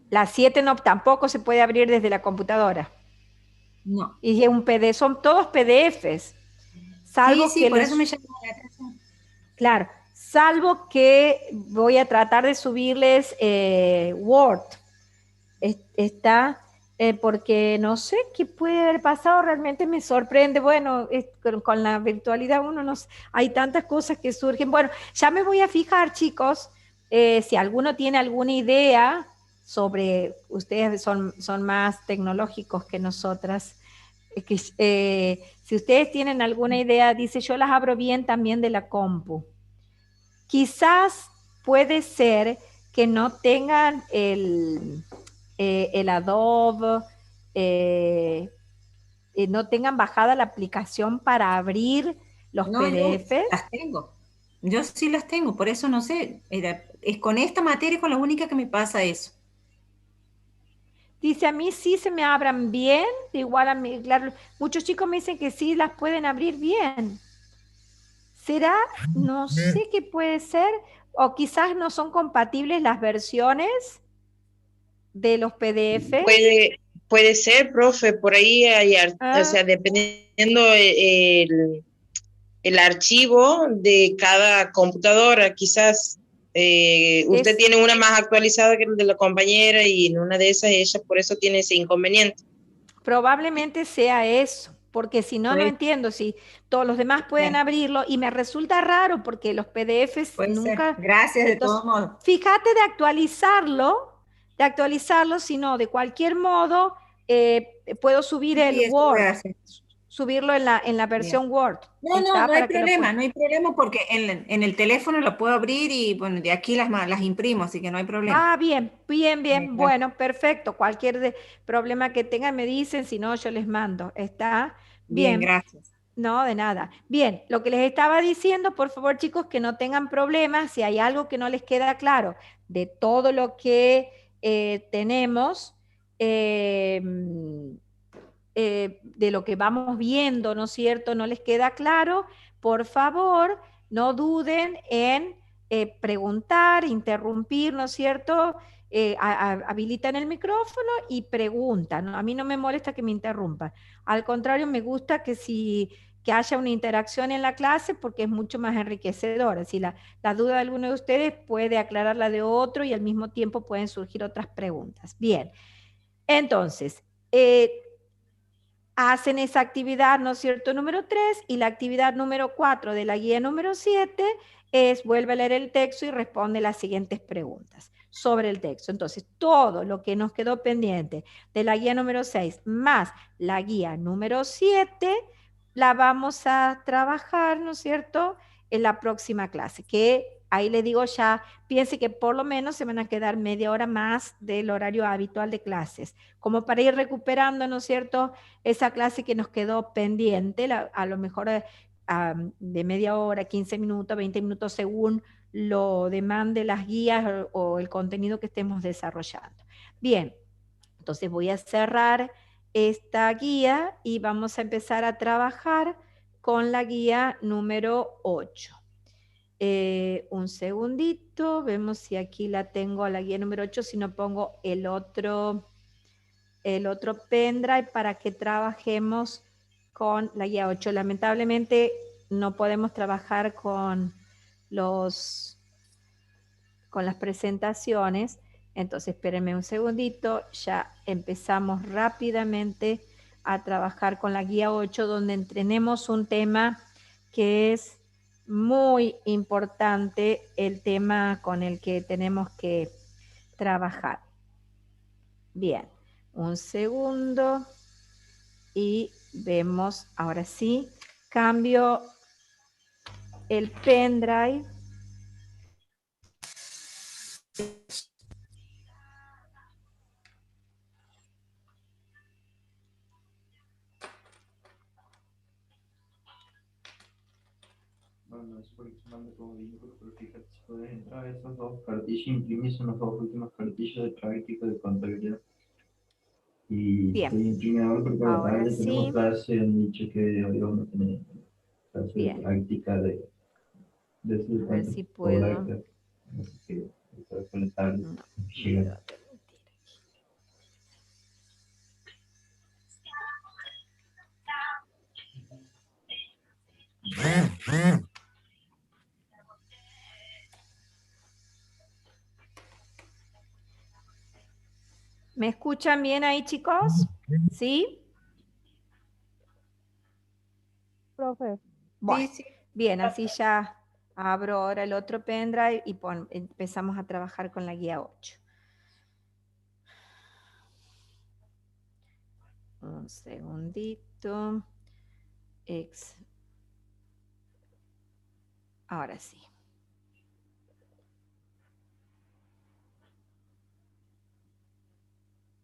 Las 7 no, tampoco se puede abrir desde la computadora. No. Y es un PDF, son todos PDFs, Sí, salvo sí, que por eso me les, llamó la atención. claro, salvo que voy a tratar de subirles Word. Está, porque no sé qué puede haber pasado, realmente me sorprende. Bueno, con la virtualidad uno no hay tantas cosas que surgen. Bueno, ya me voy a fijar, chicos, si alguno tiene alguna idea sobre, ustedes son más tecnológicos que nosotras, si ustedes tienen alguna idea, dice, yo las abro bien también de la compu. Quizás puede ser que no tengan el Adobe, eh, no tengan bajada la aplicación para abrir los No, yo PDFs. las tengo. Yo sí las tengo, por eso no sé. Es con esta materia con la única que me pasa eso. Dice, a mí sí se me abran bien, igual a mí, claro, muchos chicos me dicen que sí las pueden abrir bien. ¿Será? No sé qué puede ser, o quizás no son compatibles las versiones de los PDFs. Puede ser, profe, por ahí hay, o Ah, sea, dependiendo el archivo de cada computadora, quizás usted es, tiene una más actualizada que la de la compañera y en una de esas ella por eso tiene ese inconveniente. probablemente sea eso, porque si no, no Puede, entiendo si todos los demás pueden ser, abrirlo y me resulta raro porque los PDFs puede ser. nunca, Gracias de entonces, todos modos. fíjate de actualizarlo, si no, de cualquier modo, puedo subir el Sí, eso voy Word, a hacer. subirlo en la Bien. versión Word, No, no, está no hay para que lo problema, puedan. no hay problema porque en el teléfono lo puedo abrir y bueno, de aquí las imprimo, así que no hay problema. Ah, bien, bien, Bien, bien, gracias. bueno, perfecto. Cualquier problema que tengan me dicen, si no, yo les mando. ¿Está? Bien, Bien. gracias. No, de nada. Bien, lo que les estaba diciendo, por favor, chicos, que no tengan problemas. Si hay algo que no les queda claro de todo lo que tenemos, eh, de lo que vamos viendo, ¿no es cierto? No les queda claro, por favor, no duden en preguntar, interrumpir, ¿no es cierto? Habilitan el micrófono y preguntan, ¿no? A mí no me molesta que me interrumpan. Al contrario, me gusta que haya una interacción en la clase porque es mucho más enriquecedora. Si la duda de alguno de ustedes puede aclarar la de otro y al mismo tiempo pueden surgir otras preguntas. Bien, entonces, hacen esa actividad, ¿no es cierto?, número 3, y la actividad número 4 de la guía número 7 es vuelve a leer el texto y responde las siguientes preguntas sobre el texto. Entonces, todo lo que nos quedó pendiente de la guía número 6 más la guía número 7 la vamos a trabajar, ¿no es cierto?, en la próxima clase, que ahí le digo ya, piense que por lo menos se van a quedar media hora más del horario habitual de clases, como para ir recuperando, ¿no es cierto?, esa clase que nos quedó pendiente, a lo mejor de media hora, 15 minutos, 20 minutos, según lo demande las guías o el contenido que estemos desarrollando. Bien, entonces voy a cerrar esta guía y vamos a empezar a trabajar con la guía número 8. Un segundito, vemos si aquí la tengo, la guía número 8, si no pongo el otro pendrive para que trabajemos con la guía 8. Lamentablemente no podemos trabajar con las presentaciones, entonces espérenme un segundito, ya empezamos rápidamente a trabajar con la guía 8, donde tenemos un tema que es muy importante, el tema con el que tenemos que trabajar. Bien, un segundo y vemos, ahora sí, cambio el pendrive. Bueno, es porque se manda como vínculo, pero fíjate, si puedes entrar a esas dos cartillas, imprimir son las dos últimas cartillas de práctica de contabilidad. Y Bien, estoy imprimiendo ahora porque la ahora tarde tenemos sí. clase, han dicho que hoy vamos a tener clase de Bien, práctica de hacer a ver cuentas si puedo. correctas. Así que con la tarde No, llega. me va a permitir. ¿Me escuchan bien ahí, chicos? ¿Sí? Profe. Bueno, Sí, sí. bien, así ya abro ahora el otro pendrive y empezamos a trabajar con la guía 8. Un segundito. Ahora sí.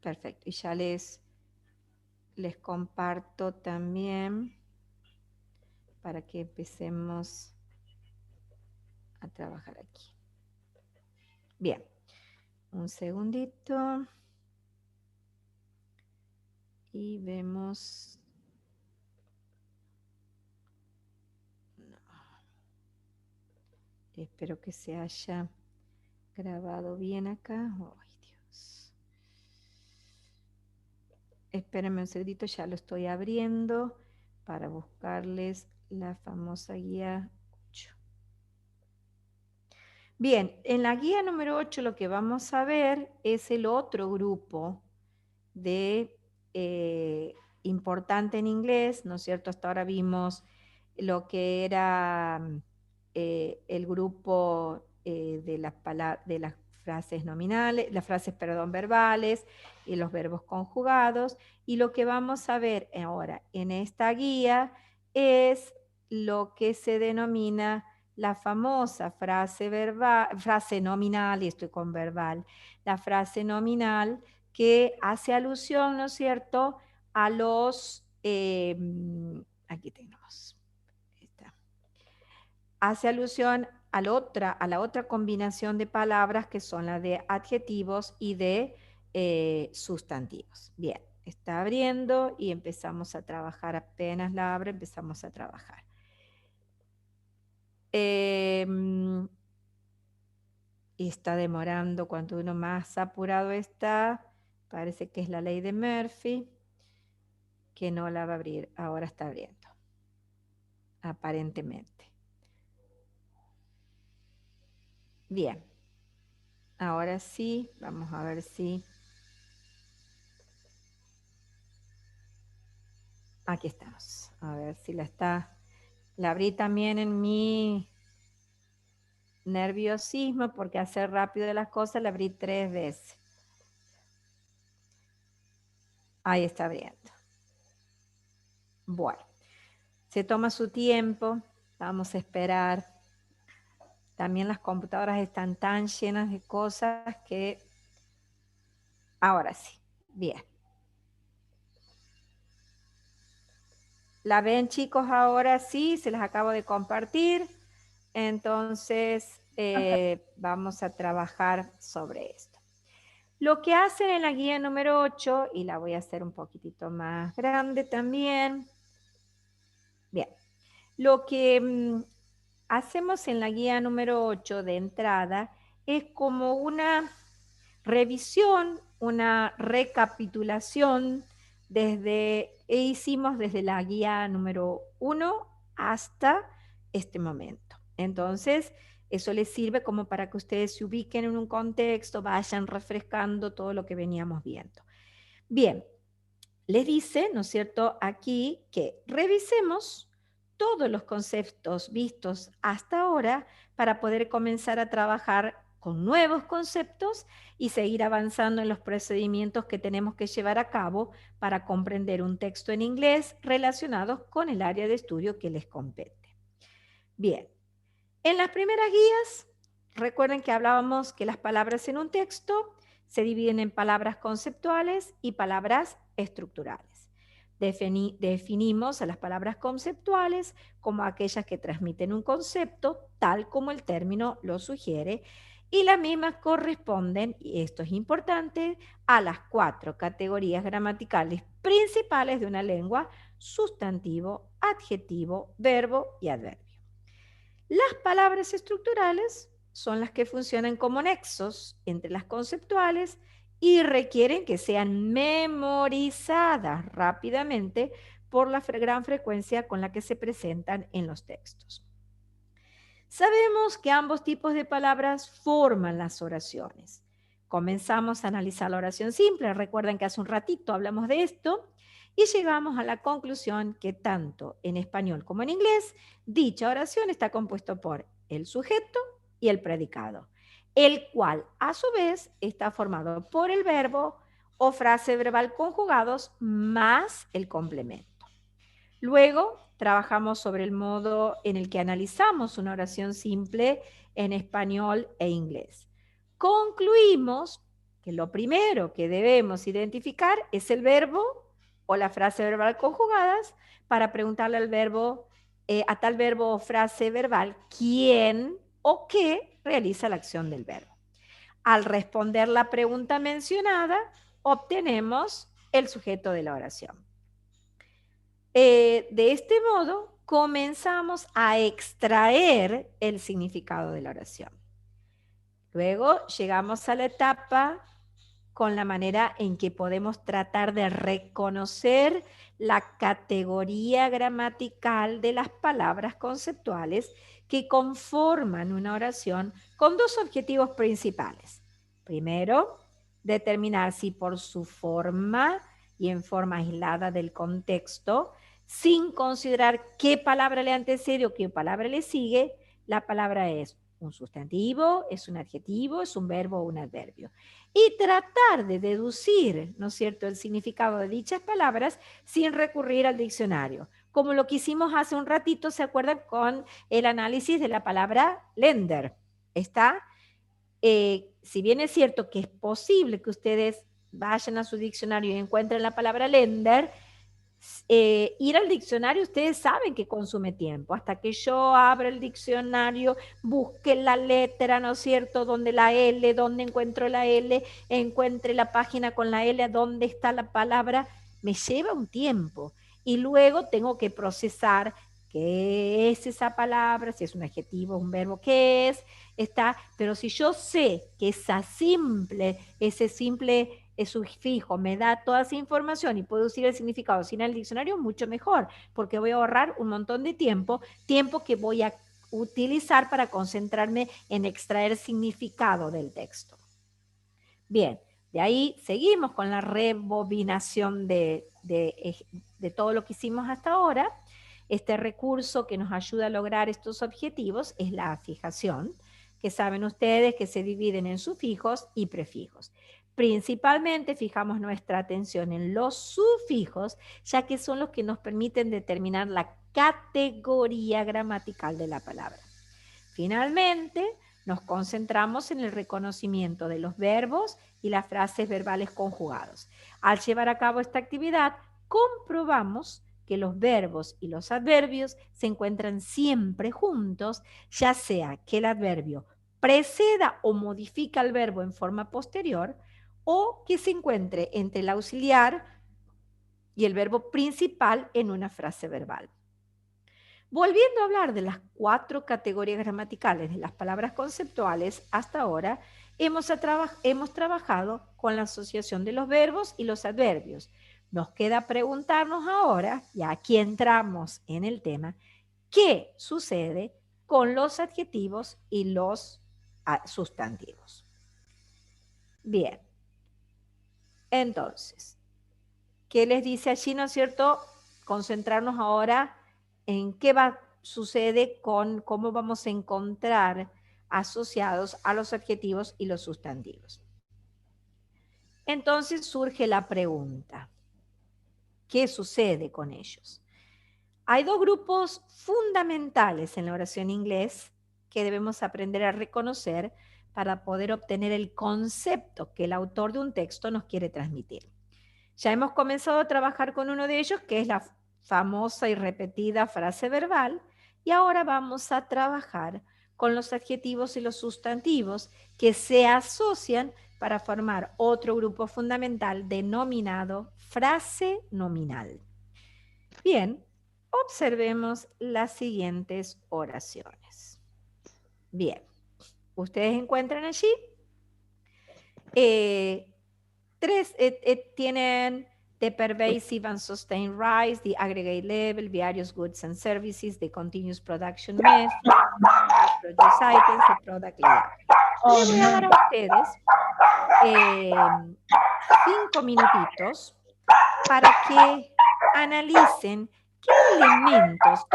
Perfecto. Y ya les comparto también para que empecemos a trabajar aquí. Bien. Un segundito. Y vemos... No. Espero que se haya grabado bien acá. Ay, Dios. Espérenme un segundito, ya lo estoy abriendo para buscarles la famosa guía 8. Bien, en la guía número 8 lo que vamos a ver es el otro grupo de importante en inglés, ¿no es cierto? Hasta ahora vimos lo que era el grupo de las frases nominales, las frases, perdón, verbales y los verbos conjugados. Y lo que vamos a ver ahora en esta guía es lo que se denomina la famosa frase nominal, y estoy con verbal, la frase nominal que hace alusión, ¿no es cierto?, a los, aquí tenemos, esta, hace alusión a la otra combinación de palabras que son las de adjetivos y de sustantivos. Bien, está abriendo y empezamos a trabajar, apenas la abre, empezamos a trabajar. Y está demorando, cuanto uno más apurado está, parece que es la ley de Murphy, que no la va a abrir, ahora está abriendo, aparentemente. Bien, ahora sí, vamos a ver si... Aquí estamos, a ver si la abrí también en mi nerviosismo, porque hacer rápido las cosas la abrí 3 veces. Ahí está abriendo. Bueno, se toma su tiempo, vamos a esperar. También las computadoras están tan llenas de cosas que... Ahora sí, bien. ¿La ven, chicos? Ahora sí, se las acabo de compartir. Entonces, vamos a trabajar sobre esto. Lo que hacen en la guía número 8, y la voy a hacer un poquitito más grande también. Bien, lo que hacemos en la guía número 8 de entrada es como una revisión, una recapitulación hicimos desde la guía número 1 hasta este momento. Entonces, eso les sirve como para que ustedes se ubiquen en un contexto, vayan refrescando todo lo que veníamos viendo. Bien, les dice, ¿no es cierto?, aquí que revisemos todos los conceptos vistos hasta ahora para poder comenzar a trabajar con nuevos conceptos y seguir avanzando en los procedimientos que tenemos que llevar a cabo para comprender un texto en inglés relacionado con el área de estudio que les compete. Bien, en las primeras guías, recuerden que hablábamos que las palabras en un texto se dividen en palabras conceptuales y palabras estructurales. Definimos a las palabras conceptuales como aquellas que transmiten un concepto, tal como el término lo sugiere, y las mismas corresponden, y esto es importante, a las 4 categorías gramaticales principales de una lengua: sustantivo, adjetivo, verbo y adverbio. Las palabras estructurales son las que funcionan como nexos entre las conceptuales y requieren que sean memorizadas rápidamente por la gran frecuencia con la que se presentan en los textos. Sabemos que ambos tipos de palabras forman las oraciones. Comenzamos a analizar la oración simple, recuerden que hace un ratito hablamos de esto, y llegamos a la conclusión que tanto en español como en inglés, dicha oración está compuesta por el sujeto y el predicado, el cual a su vez está formado por el verbo o frase verbal conjugados más el complemento. Luego trabajamos sobre el modo en el que analizamos una oración simple en español e inglés. Concluimos que lo primero que debemos identificar es el verbo o la frase verbal conjugadas para preguntarle al verbo, a tal verbo o frase verbal, quién o qué realiza la acción del verbo. Al responder la pregunta mencionada, obtenemos el sujeto de la oración. De este modo, comenzamos a extraer el significado de la oración. Luego llegamos a la etapa con la manera en que podemos tratar de reconocer la categoría gramatical de las palabras conceptuales que conforman una oración con 2 objetivos principales. Primero, determinar si por su forma y en forma aislada del contexto, sin considerar qué palabra le antecede o qué palabra le sigue, la palabra es un sustantivo, es un adjetivo, es un verbo o un adverbio. Y tratar de deducir, ¿no es cierto?, el significado de dichas palabras sin recurrir al diccionario. Como lo que hicimos hace un ratito, ¿se acuerdan?, con el análisis de la palabra lender. Si bien es cierto que es posible que ustedes vayan a su diccionario y encuentren la palabra lender, ir al diccionario ustedes saben que consume tiempo. Hasta que yo abra el diccionario, busque la letra, ¿no es cierto?, donde la L, donde encuentro la L, encuentre la página con la L, donde está la palabra, me lleva un tiempo. Y luego tengo que procesar qué es esa palabra, si es un adjetivo, un verbo, qué es, pero si yo sé que ese simple sufijo me da toda esa información y puedo decir el significado sin el diccionario, mucho mejor, porque voy a ahorrar un montón de tiempo que voy a utilizar para concentrarme en extraer significado del texto. Bien, de ahí seguimos con la rebobinación de todo lo que hicimos hasta ahora. Este recurso que nos ayuda a lograr estos objetivos es la fijación, que saben ustedes que se dividen en sufijos y prefijos. Principalmente fijamos nuestra atención en los sufijos, ya que son los que nos permiten determinar la categoría gramatical de la palabra. Finalmente, nos concentramos en el reconocimiento de los verbos y las frases verbales conjugados. Al llevar a cabo esta actividad, comprobamos que los verbos y los adverbios se encuentran siempre juntos, ya sea que el adverbio preceda o modifica el verbo en forma posterior, o que se encuentre entre el auxiliar y el verbo principal en una frase verbal. Volviendo a hablar de las 4 categorías gramaticales de las palabras conceptuales, hasta ahora hemos trabajado con la asociación de los verbos y los adverbios. Nos queda preguntarnos ahora, y aquí entramos en el tema, ¿qué sucede con los adjetivos y los sustantivos? Bien, entonces, ¿qué les dice allí, no es cierto? Concentrarnos ahora en qué sucede con cómo vamos a encontrar asociados a los adjetivos y los sustantivos. Entonces surge la pregunta, ¿qué sucede con ellos? Hay 2 grupos fundamentales en la oración inglés que debemos aprender a reconocer para poder obtener el concepto que el autor de un texto nos quiere transmitir. Ya hemos comenzado a trabajar con uno de ellos, que es la famosa y repetida frase verbal, y ahora vamos a trabajar con los adjetivos y los sustantivos que se asocian para formar otro grupo fundamental denominado frase nominal. Bien, observemos las siguientes oraciones. Bien, ustedes encuentran allí tienen the pervasive and sustained rise, the aggregate level, various goods and services, the continuous production method, produce items, the product layout. Les voy a dar a ustedes 5 minutitos para que analicen qué elementos,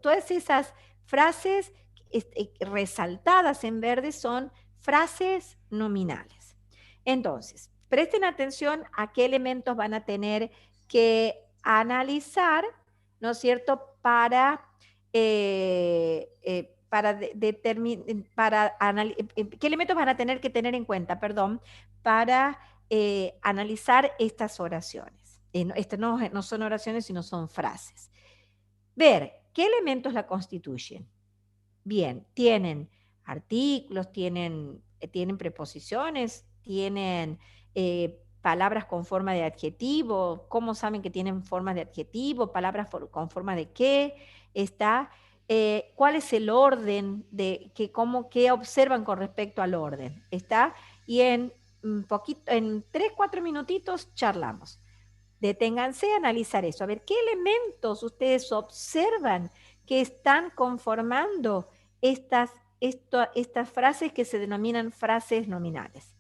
todas esas frases resaltadas en verde son frases nominales. Entonces, presten atención a qué elementos van a tener que analizar, ¿no es cierto?, para qué elementos van a tener que tener en cuenta, perdón, para analizar estas oraciones. Estas no son oraciones, sino son frases. Ver qué elementos la constituyen. Bien, tienen artículos, tienen preposiciones, tienen palabras con forma de adjetivo. ¿Cómo saben que tienen formas de adjetivo? Palabras con forma de qué. Está. ¿Cuál es el orden de qué observan con respecto al orden? ¿Está? Y en 3, 4 minutitos charlamos. Deténganse a analizar eso, a ver qué elementos ustedes observan que están conformando estas frases que se denominan frases nominales.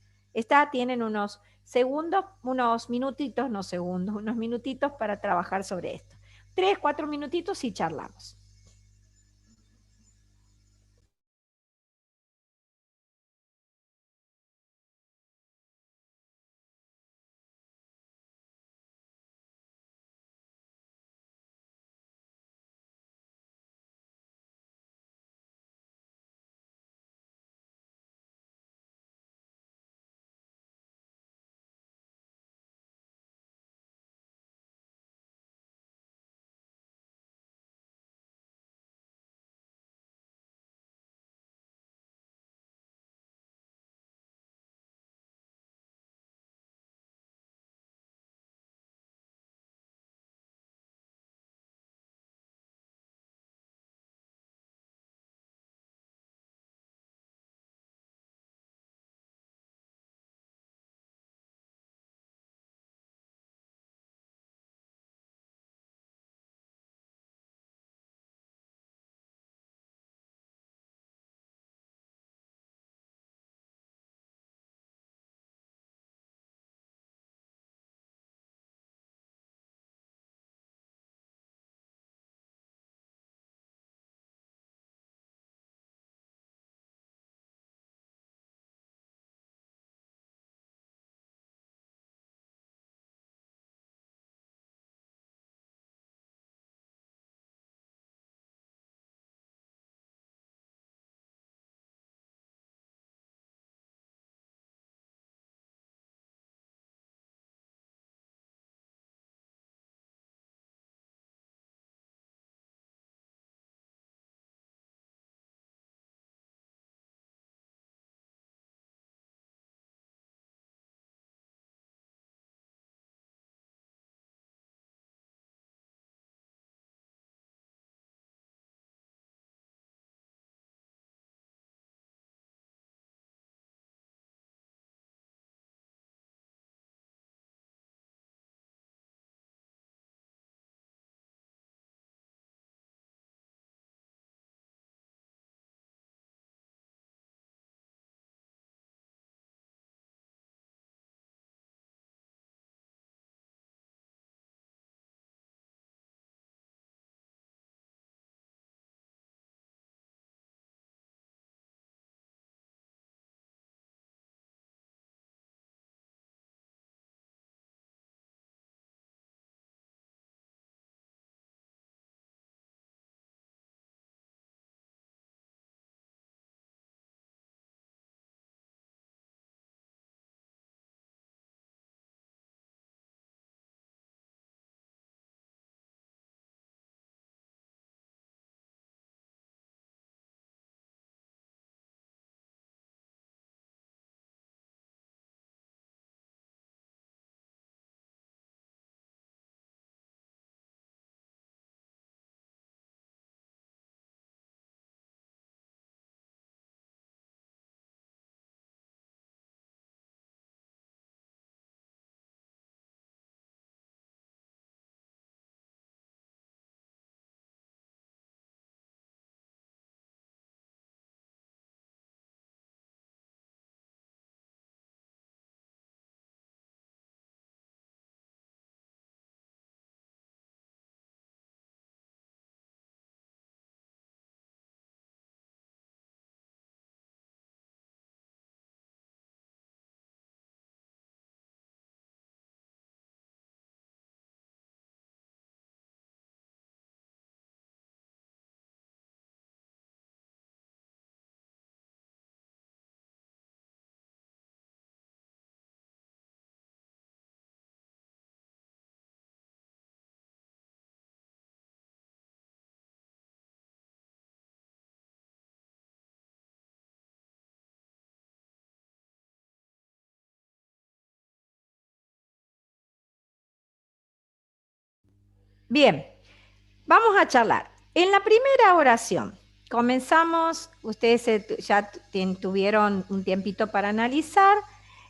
Tienen unos segundos, unos minutitos, no segundos, unos minutitos para trabajar sobre esto. 3, 4 minutitos y charlamos. Bien, vamos a charlar. En la primera oración, comenzamos, ustedes ya tuvieron un tiempito para analizar.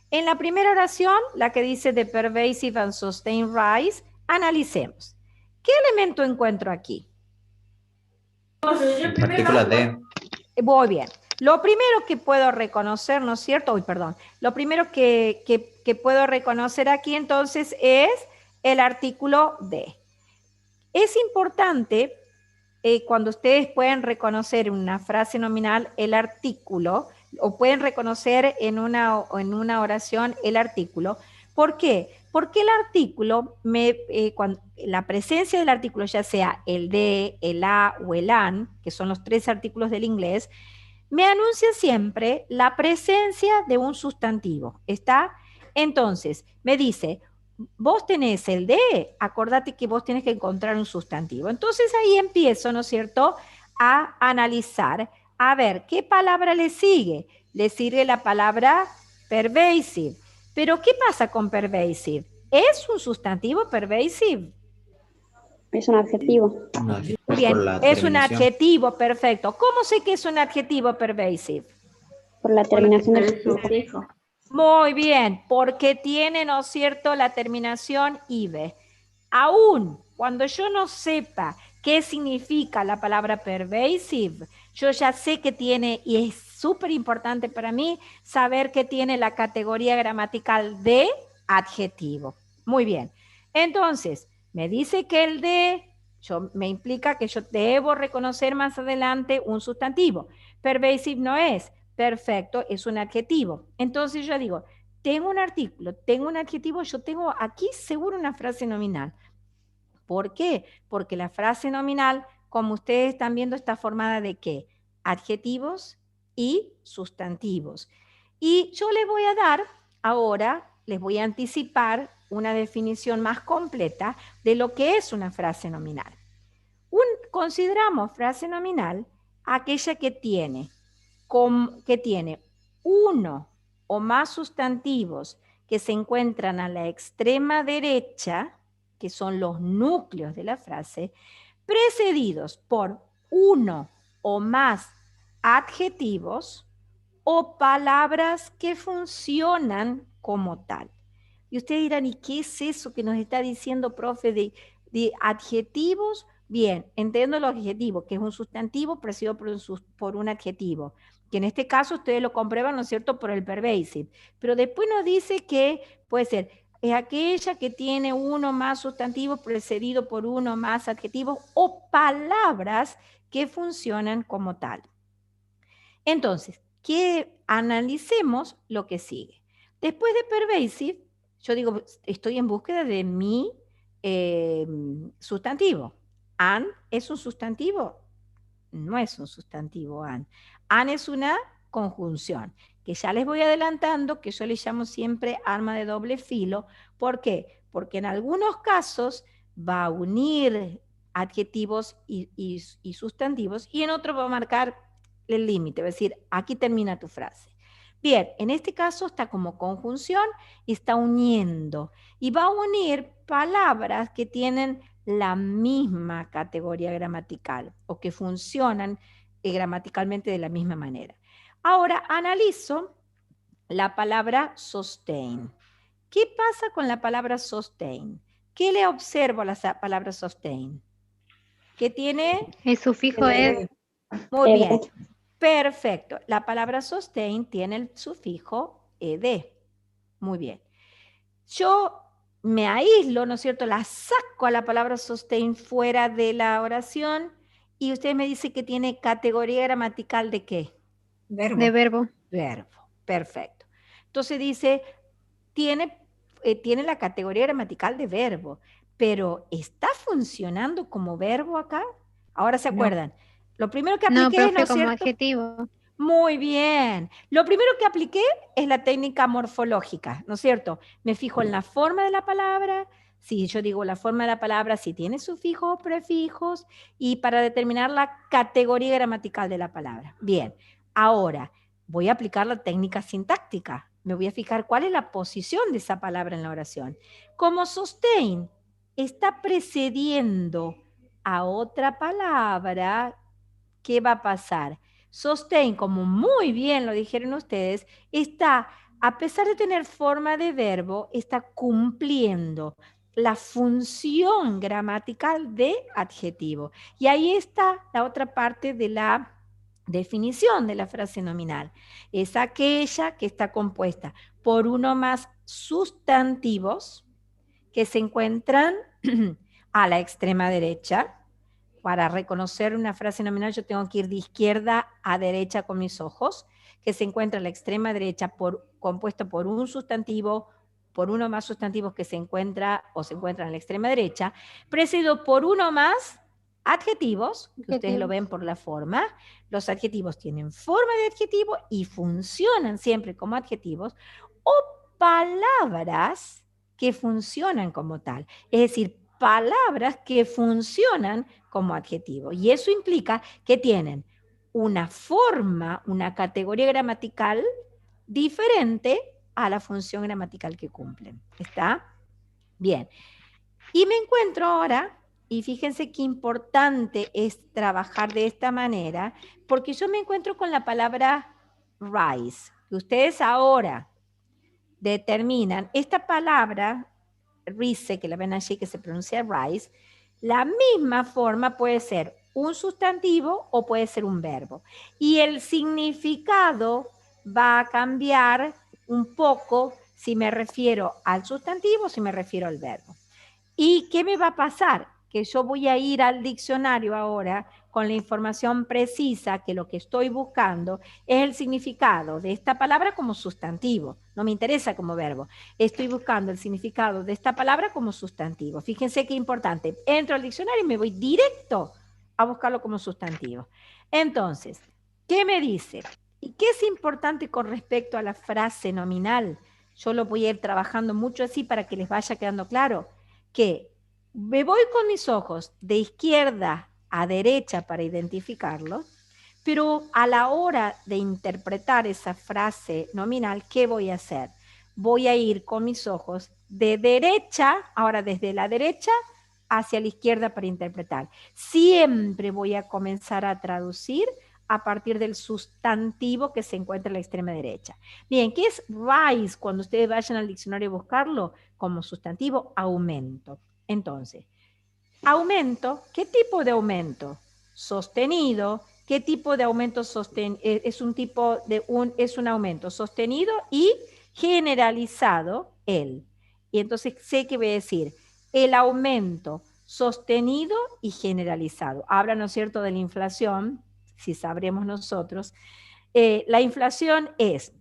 En la primera oración, la que dice the pervasive and sustained rise, analicemos. ¿Qué elemento encuentro aquí? En partícula D. Muy bien. Lo primero que puedo reconocer, ¿no es cierto? Uy, perdón. Lo primero que puedo reconocer aquí entonces es el artículo de. Es importante cuando ustedes pueden reconocer en una frase nominal el artículo, o pueden reconocer en una oración el artículo. ¿Por qué? Porque el artículo, la presencia del artículo, ya sea el de, el a o el an, que son los tres artículos del inglés, me anuncia siempre la presencia de un sustantivo. ¿Está? Entonces, me dice, vos tenés el de, acordate que vos tenés que encontrar un sustantivo. Entonces ahí empiezo, ¿no es cierto?, a analizar, a ver, ¿qué palabra le sigue? Le sigue la palabra pervasive. Pero, ¿qué pasa con pervasive? ¿Es un sustantivo pervasive? Es un adjetivo. Bien, es un adjetivo, perfecto. ¿Cómo sé que es un adjetivo pervasive? Por la terminación del sufijo. Muy bien, porque tiene, ¿no es cierto?, la terminación IVE. Aún cuando yo no sepa qué significa la palabra pervasive, yo ya sé que tiene, y es súper importante para mí, saber que tiene la categoría gramatical de adjetivo. Muy bien. Entonces, me dice que el de, me implica que yo debo reconocer más adelante un sustantivo. Pervasive no es. Perfecto, es un adjetivo. Entonces yo digo, tengo un artículo, tengo un adjetivo, yo tengo aquí seguro una frase nominal. ¿Por qué? Porque la frase nominal, como ustedes están viendo, está formada de ¿qué? Adjetivos y sustantivos. Y yo les voy a dar, ahora, les voy a anticipar una definición más completa de lo que es una frase nominal. Consideramos frase nominal aquella que tiene uno o más sustantivos que se encuentran a la extrema derecha, que son los núcleos de la frase, precedidos por uno o más adjetivos o palabras que funcionan como tal. Y ustedes dirán, ¿y qué es eso que nos está diciendo, profe, de adjetivos? Bien, entiendo los adjetivos, que es un sustantivo precedido por un adjetivo, que en este caso ustedes lo comprueban, ¿no es cierto?, por el pervasive. Pero después nos dice que puede ser, es aquella que tiene uno más sustantivos precedido por uno más adjetivos o palabras que funcionan como tal. Entonces, que analicemos lo que sigue. Después de pervasive, yo digo, estoy en búsqueda de mi sustantivo. An es un sustantivo. No es un sustantivo an. An es una conjunción, que ya les voy adelantando, que yo le llamo siempre arma de doble filo. ¿Por qué? Porque en algunos casos va a unir adjetivos y sustantivos, y en otros va a marcar el límite, va a decir, aquí termina tu frase. Bien, en este caso está como conjunción y está uniendo, y va a unir palabras que tienen la misma categoría gramatical o que funcionan gramaticalmente de la misma manera. Ahora analizo la palabra sustain. ¿Qué pasa con la palabra sustain? ¿Qué le observo a la palabra sustain? ¿Qué tiene? El sufijo es. Muy bien. Perfecto. La palabra sustain tiene el sufijo ed. Muy bien. Yo me aíslo, ¿no es cierto? La saco a la palabra sustain fuera de la oración y usted me dice que tiene categoría gramatical ¿de qué? Verbo. De verbo. Verbo. Perfecto. Entonces dice, tiene la categoría gramatical de verbo, pero ¿está funcionando como verbo acá? Ahora se acuerdan. Lo primero que apliqué, no, profe, ¿no es como cierto? adjetivo. Muy bien. Lo primero que apliqué es la técnica morfológica, ¿no es cierto? Me fijo en la forma de la palabra, si yo digo la forma de la palabra, si tiene sufijos o prefijos, y para determinar la categoría gramatical de la palabra. Bien, ahora voy a aplicar la técnica sintáctica. Me voy a fijar cuál es la posición de esa palabra en la oración. Como sustain, está precediendo a otra palabra, ¿qué va a pasar? Sostén, como muy bien lo dijeron ustedes, está, a pesar de tener forma de verbo, está cumpliendo la función gramatical de adjetivo. Y ahí está la otra parte de la definición de la frase nominal. Es aquella que está compuesta por uno más sustantivos que se encuentran a la extrema derecha. Para reconocer una frase nominal yo tengo que ir de izquierda a derecha con mis ojos, que se encuentra a la extrema derecha compuesta por un sustantivo, por uno más sustantivos que se encuentra o se encuentran a la extrema derecha, precedido por uno más adjetivos, que ustedes lo ven por la forma. Los adjetivos tienen forma de adjetivo y funcionan siempre como adjetivos, o palabras que funcionan como tal. Es decir, palabras que funcionan como adjetivo. Y eso implica que tienen una forma, una categoría gramatical diferente a la función gramatical que cumplen. ¿Está? Bien. Y me encuentro ahora, y fíjense qué importante es trabajar de esta manera, porque yo me encuentro con la palabra rise, que ustedes ahora determinan esta palabra, rise, que la ven allí que se pronuncia rise, la misma forma puede ser un sustantivo o puede ser un verbo. Y el significado va a cambiar un poco si me refiero al sustantivo o si me refiero al verbo. ¿Y qué me va a pasar? Que yo voy a ir al diccionario ahora con la información precisa que lo que estoy buscando es el significado de esta palabra como sustantivo. No me interesa como verbo. Estoy buscando el significado de esta palabra como sustantivo. Fíjense qué importante. Entro al diccionario y me voy directo a buscarlo como sustantivo. Entonces, ¿qué me dice? ¿Y qué es importante con respecto a la frase nominal? Yo lo voy a ir trabajando mucho así para que les vaya quedando claro. Que me voy con mis ojos de izquierda a derecha para identificarlo, pero a la hora de interpretar esa frase nominal, ¿qué voy a hacer? Voy a ir con mis ojos de derecha, ahora desde la derecha hacia la izquierda para interpretar. Siempre voy a comenzar a traducir a partir del sustantivo que se encuentra a la extrema derecha. Bien, ¿qué es rise? Cuando ustedes vayan al diccionario a buscarlo, como sustantivo, aumento. Entonces, aumento, ¿qué tipo de aumento? Sostenido. ¿Qué tipo de aumento sostenido? Es un aumento sostenido y generalizado, el. Y entonces sé que voy a decir, el aumento sostenido y generalizado. Habla, ¿no es cierto?, de la inflación, si sabremos nosotros. La inflación es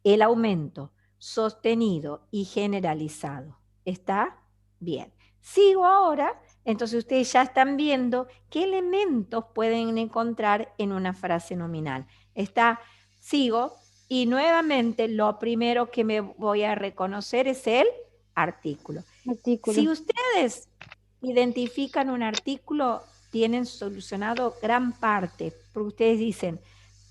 el aumento sostenido y generalizado. ¿Está? Bien. Sigo ahora, entonces ustedes ya están viendo qué elementos pueden encontrar en una frase nominal. ¿Está? Sigo, y nuevamente lo primero que me voy a reconocer es el artículo. Si ustedes identifican un artículo, tienen solucionado gran parte, porque ustedes dicen,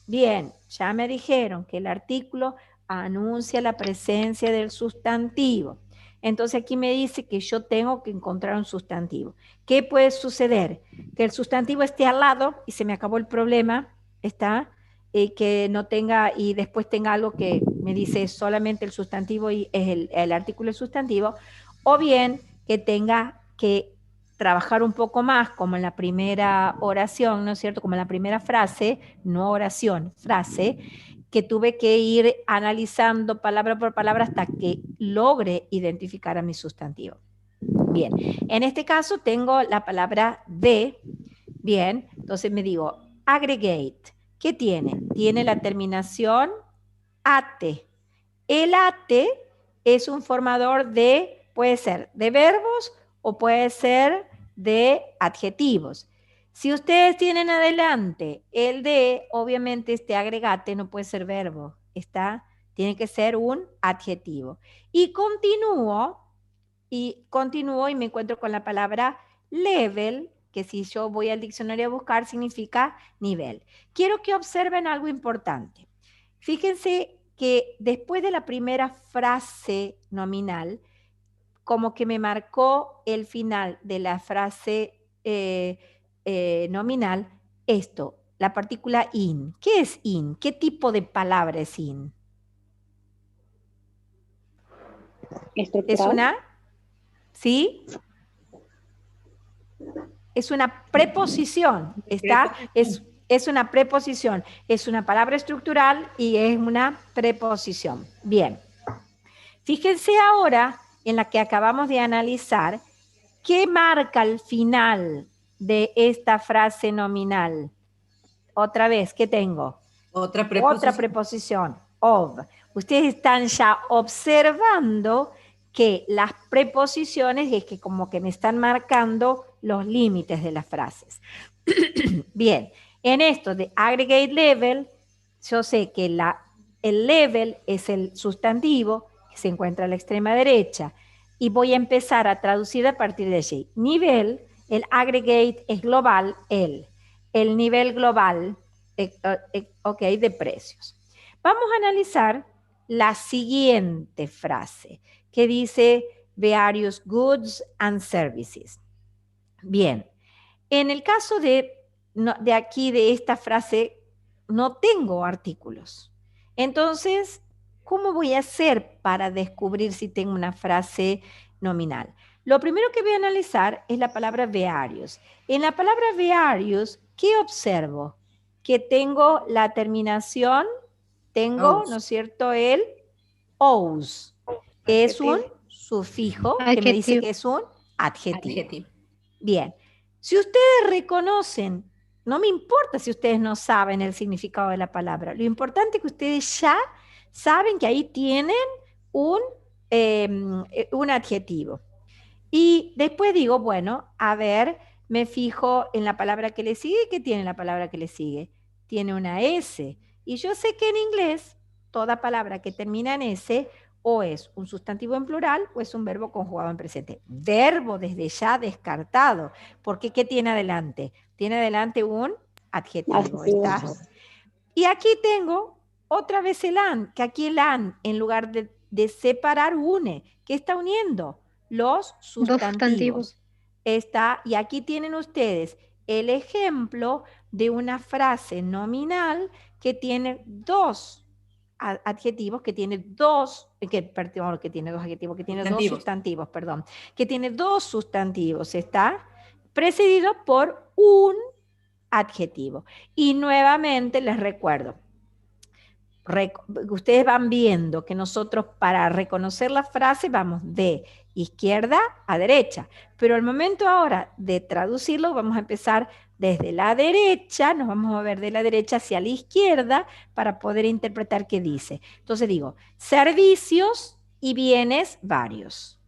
bien, ya me dijeron que el artículo anuncia la presencia del sustantivo. Entonces aquí me dice que yo tengo que encontrar un sustantivo. ¿Qué puede suceder? Que el sustantivo esté al lado y se me acabó el problema, ¿está? Que no tenga, y después tenga algo que me dice solamente el sustantivo y es el artículo sustantivo, o bien que tenga que trabajar un poco más, como en la primera oración, ¿no es cierto? Como en la primera frase, no oración, frase, que tuve que ir analizando palabra por palabra hasta que logre identificar a mi sustantivo. Bien, en este caso tengo la palabra de, bien, entonces me digo aggregate. ¿Qué tiene? Tiene la terminación ate. El ate es un formador de, puede ser de verbos o puede ser de adjetivos. Si ustedes tienen adelante el de, obviamente este agregate no puede ser verbo, tiene que ser un adjetivo. Y continúo y me encuentro con la palabra level, que si yo voy al diccionario a buscar significa nivel. Quiero que observen algo importante. Fíjense que después de la primera frase nominal, como que me marcó el final de la frase nominal esto, la partícula in. ¿Qué es in? ¿Qué tipo de palabra es in? Es Estructural. una, ¿sí? Es una preposición, ¿está? Es una preposición, es una palabra estructural y es una preposición. Bien. Fíjense ahora en la que acabamos de analizar, ¿qué marca el final de esta frase nominal? Otra vez, ¿qué tengo? Otra preposición. Otra preposición, of. Ustedes están ya observando que las preposiciones es que como que me están marcando los límites de las frases. Bien, en esto de aggregate level, yo sé que el level es el sustantivo que se encuentra a la extrema derecha y voy a empezar a traducir a partir de allí. Nivel, el aggregate es global, el nivel global, ok, de precios. Vamos a analizar la siguiente frase que dice various goods and services. Bien, en el caso de aquí, de esta frase, no tengo artículos. Entonces, ¿cómo voy a hacer para descubrir si tengo una frase nominal? Lo primero que voy a analizar es la palabra various. En la palabra various, ¿qué observo? Que tengo la terminación, tengo, ¿no es cierto?, el ous, que es un sufijo que me dice que es un adjetivo. Bien, si ustedes reconocen, no me importa si ustedes no saben el significado de la palabra, lo importante es que ustedes ya saben que ahí tienen un adjetivo. Y después digo, bueno, a ver, me fijo en la palabra que le sigue. ¿Qué tiene la palabra que le sigue? Tiene una S. Y yo sé que en inglés, toda palabra que termina en S, o es un sustantivo en plural o es un verbo conjugado en presente. Verbo desde ya descartado, porque ¿qué tiene adelante? Tiene adelante un adjetivo. ¿Está? Y aquí tengo otra vez el an, que aquí el an, en lugar de separar, une. ¿Qué está uniendo? Los sustantivos. Está, y aquí tienen ustedes el ejemplo de una frase nominal que tiene dos adjetivos, que tiene dos, que tiene dos adjetivos, que tiene dos sustantivos, perdón, que tiene dos sustantivos, está precedido por un adjetivo. Y nuevamente les recuerdo, ustedes van viendo que nosotros para reconocer la frase vamos de izquierda a derecha, pero al momento ahora de traducirlo vamos a empezar desde la derecha, nos vamos a ver de la derecha hacia la izquierda para poder interpretar qué dice. Entonces digo, servicios y bienes varios.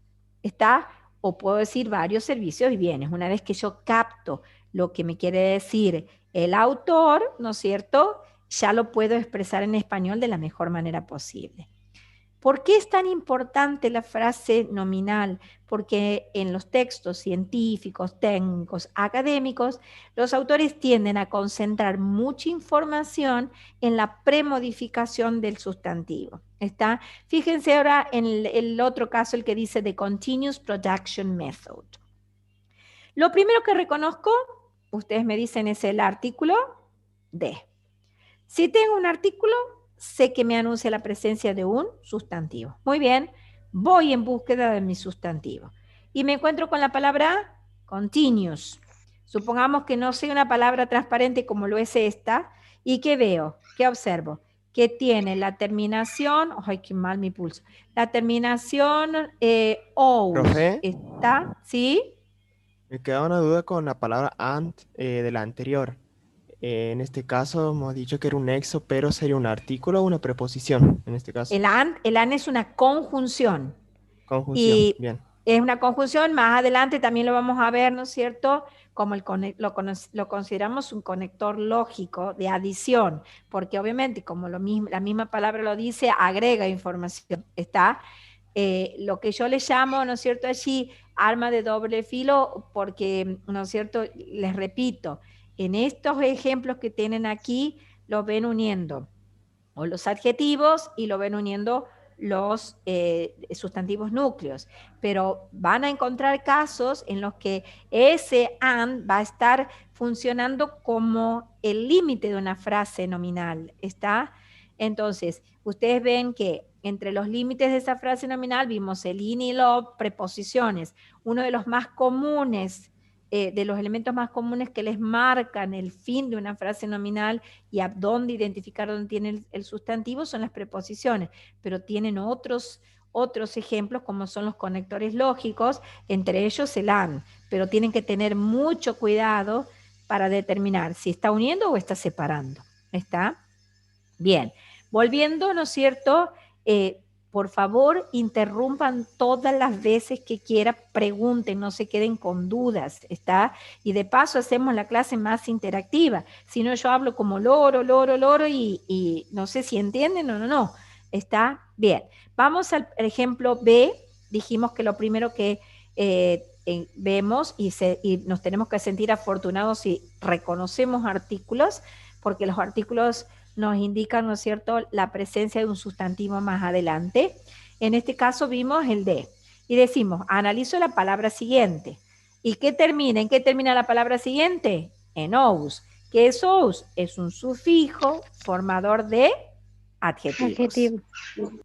¿Está? O puedo decir varios servicios y bienes. Una vez que yo capto lo que me quiere decir el autor, ¿no es cierto?, ya lo puedo expresar en español de la mejor manera posible. ¿Por qué es tan importante la frase nominal? Porque en los textos científicos, técnicos, académicos, los autores tienden a concentrar mucha información en la premodificación del sustantivo. ¿Está? Fíjense ahora en el otro caso, el que dice The Continuous Production Method. Lo primero que reconozco, ustedes me dicen, es el artículo de. Si tengo un artículo, sé que me anuncia la presencia de un sustantivo. Muy bien, voy en búsqueda de mi sustantivo. Y me encuentro con la palabra continuous. Supongamos que no sea una palabra transparente como lo es esta. ¿Y qué veo? ¿Qué observo? Que tiene la terminación, ¡ay, qué mal mi pulso! La terminación OUS. Profe, ¿Está? ¿Sí? me queda una duda con la palabra and de la anterior. En este caso hemos dicho que era un nexo, pero sería un artículo o una preposición en este caso. El and es una conjunción. Conjunción, Y bien. es una conjunción, más adelante también lo vamos a ver, ¿no es cierto?, como lo consideramos un conector lógico de adición, porque obviamente, como la misma palabra lo dice, agrega información, ¿está? Lo que yo le llamo, ¿no es cierto?, allí, arma de doble filo, porque, ¿no es cierto?, les repito, en estos ejemplos que tienen aquí, los ven uniendo o los adjetivos y lo ven uniendo los sustantivos núcleos, pero van a encontrar casos en los que ese and va a estar funcionando como el límite de una frase nominal, ¿está? Entonces, ustedes ven que entre los límites de esa frase nominal vimos el in y lo, preposiciones. Uno de los más comunes, de los elementos más comunes que les marcan el fin de una frase nominal y a dónde identificar dónde tiene el sustantivo son las preposiciones, pero tienen otros ejemplos como son los conectores lógicos, entre ellos el and, pero tienen que tener mucho cuidado para determinar si está uniendo o está separando. ¿Está? Bien, volviendo, ¿no es cierto? Por favor, interrumpan todas las veces que quieran, pregunten, no se queden con dudas, ¿está? Y de paso hacemos la clase más interactiva. Si no, yo hablo como loro, loro, loro y no sé si entienden o no. ¿Está? Bien. Vamos al ejemplo B. Dijimos que lo primero que vemos y nos tenemos que sentir afortunados si reconocemos artículos, porque los artículos nos indican, ¿no es cierto?, la presencia de un sustantivo más adelante. En este caso vimos el de. Y decimos, analizo la palabra siguiente. ¿Y qué termina? ¿En qué termina la palabra siguiente? En ous. ¿Qué es ous? Es un sufijo formador de adjetivos. Adjetivo.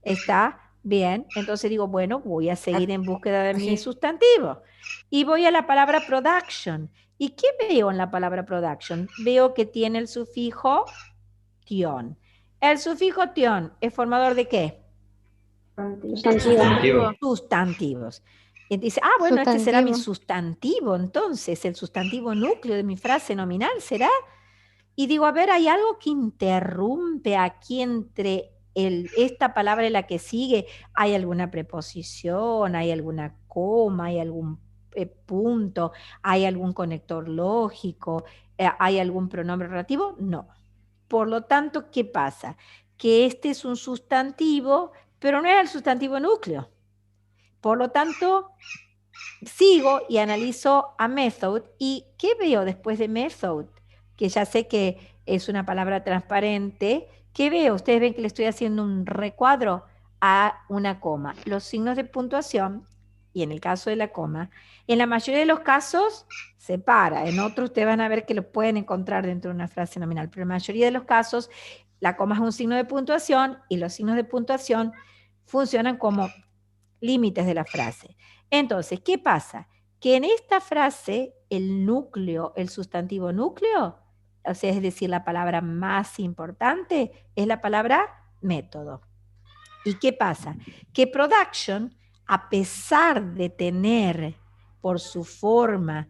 ¿Está? Bien. Entonces digo, bueno, voy a seguir en búsqueda de mi sustantivo. Y voy a la palabra production. ¿Y qué veo en la palabra production? Veo que tiene el sufijo tion. ¿El sufijo tion es formador de qué? Sustantivo. Sustantivos. Y dice, bueno, este será mi sustantivo, entonces, el sustantivo núcleo de mi frase nominal, ¿será? Y digo, a ver, hay algo que interrumpe aquí entre esta palabra y la que sigue. ¿Hay alguna preposición? ¿Hay alguna coma? ¿Hay algún punto? ¿Hay algún conector lógico? ¿Hay algún pronombre relativo? No. Por lo tanto, ¿qué pasa? Que este es un sustantivo, pero no era el sustantivo núcleo. Por lo tanto, sigo y analizo a method. ¿Y qué veo después de method? Que ya sé que es una palabra transparente. ¿Qué veo? Ustedes ven que le estoy haciendo un recuadro a una coma. Los signos de puntuación, y en el caso de la coma, en la mayoría de los casos se para. En otros ustedes van a ver que lo pueden encontrar dentro de una frase nominal, pero en la mayoría de los casos la coma es un signo de puntuación y los signos de puntuación funcionan como límites de la frase. Entonces, ¿qué pasa? Que en esta frase el núcleo, el sustantivo núcleo, o sea, es decir, la palabra más importante es la palabra método. ¿Y qué pasa? Que production, a pesar de tener por su forma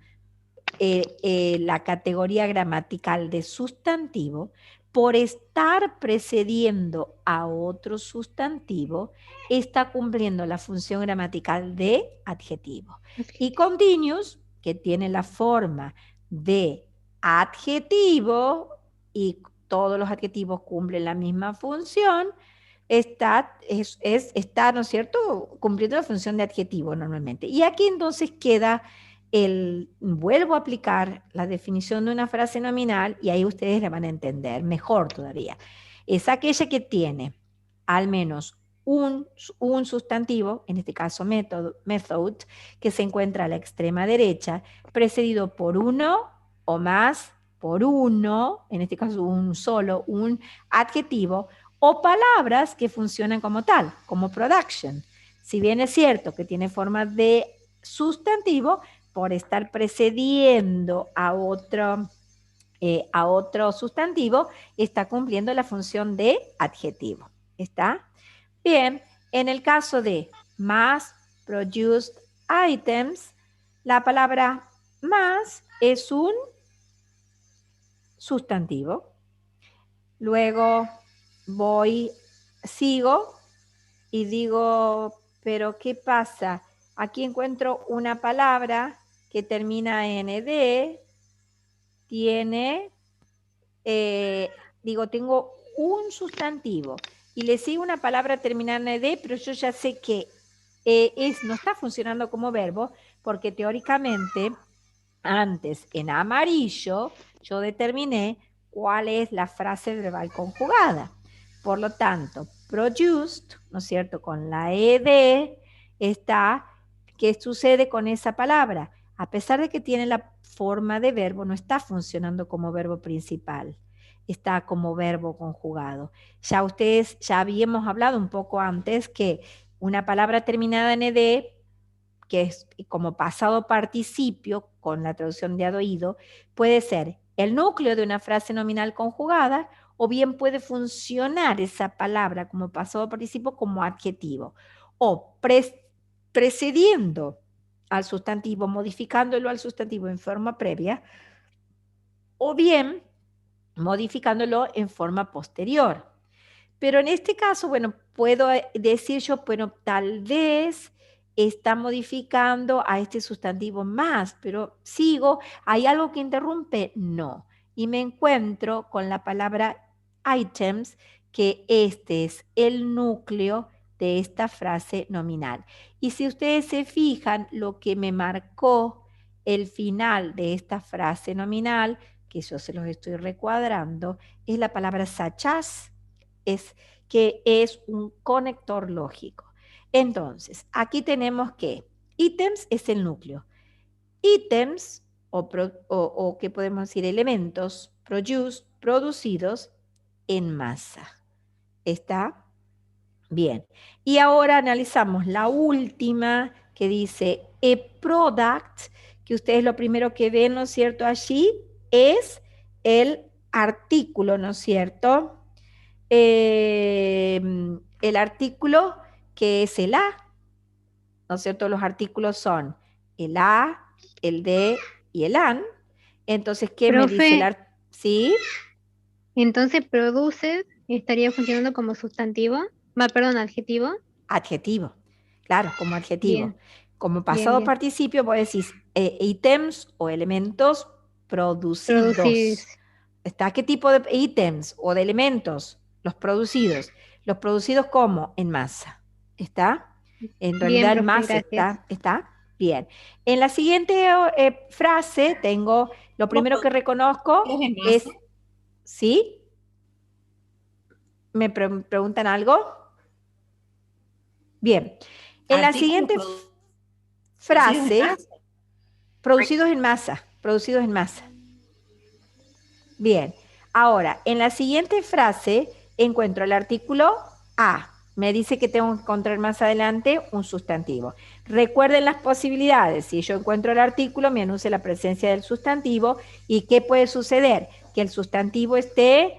la categoría gramatical de sustantivo, por estar precediendo a otro sustantivo, está cumpliendo la función gramatical de adjetivo. Y continuous, que tiene la forma de adjetivo, y todos los adjetivos cumplen la misma función, está, ¿no es cierto?, cumpliendo la función de adjetivo normalmente. Y aquí entonces queda vuelvo a aplicar la definición de una frase nominal y ahí ustedes la van a entender mejor todavía. Es aquella que tiene al menos un sustantivo, en este caso method, que se encuentra a la extrema derecha, precedido por uno o más, por uno, en este caso un adjetivo, o palabras que funcionan como tal, como production. Si bien es cierto que tiene forma de sustantivo, por estar precediendo a otro sustantivo, está cumpliendo la función de adjetivo. ¿Está? Bien, en el caso de mass produced items, la palabra mass es un sustantivo. Luego sigo y digo, pero ¿qué pasa? Aquí encuentro una palabra que termina en ed, tengo un sustantivo y le sigo una palabra terminada en ed, pero yo ya sé que no está funcionando como verbo porque teóricamente antes en amarillo yo determiné cuál es la frase verbal conjugada. Por lo tanto, produced, ¿no es cierto? Con la ed está, ¿qué sucede con esa palabra? A pesar de que tiene la forma de verbo, no está funcionando como verbo principal, está como verbo conjugado. Ya ustedes, ya habíamos hablado un poco antes que una palabra terminada en ed, que es como pasado participio, con la traducción de oído, puede ser el núcleo de una frase nominal conjugada, o bien puede funcionar esa palabra como pasado participio como adjetivo, o precediendo al sustantivo, modificándolo al sustantivo en forma previa, o bien modificándolo en forma posterior. Pero en este caso, bueno, puedo decir yo, bueno, tal vez está modificando a este sustantivo más, pero sigo, ¿hay algo que interrumpe? No. Y me encuentro con la palabra items, que este es el núcleo de esta frase nominal. Y si ustedes se fijan, lo que me marcó el final de esta frase nominal, que yo se los estoy recuadrando, es la palabra such as, que es un conector lógico. Entonces, aquí tenemos que ítems es el núcleo. Ítems, o ¿qué podemos decir? Elementos producidos en masa. ¿Está? Bien. Y ahora analizamos la última que dice a product, que ustedes lo primero que ven, ¿no es cierto? Allí es el artículo, ¿no es cierto? El artículo que es el a, ¿no es cierto? Los artículos son el a, el de y el an. Entonces, ¿qué me dice el Profe, artículo? ¿Sí? entonces produce estaría funcionando como sustantivo, perdón, adjetivo. Adjetivo, claro, como adjetivo. Bien, Como bien, pasado bien. participio, vos decís ítems o elementos producidos. Producir. ¿Está? ¿Qué tipo de ítems o de elementos? Los producidos. Los producidos ¿cómo? En masa. ¿Está? En Bien, realidad el profe, masa gracias. está bien. En la siguiente frase tengo, lo primero que reconozco ¿Es en es, masa? ¿sí? ¿Me preguntan algo? Bien. En la Artículos siguiente producidos en frase, masa. producidos en masa, producidos en masa. Bien, ahora, en la siguiente frase encuentro el artículo a. Me dice que tengo que encontrar más adelante un sustantivo. Recuerden las posibilidades. Si yo encuentro el artículo, me anuncia la presencia del sustantivo. ¿Y qué puede suceder? Que el sustantivo esté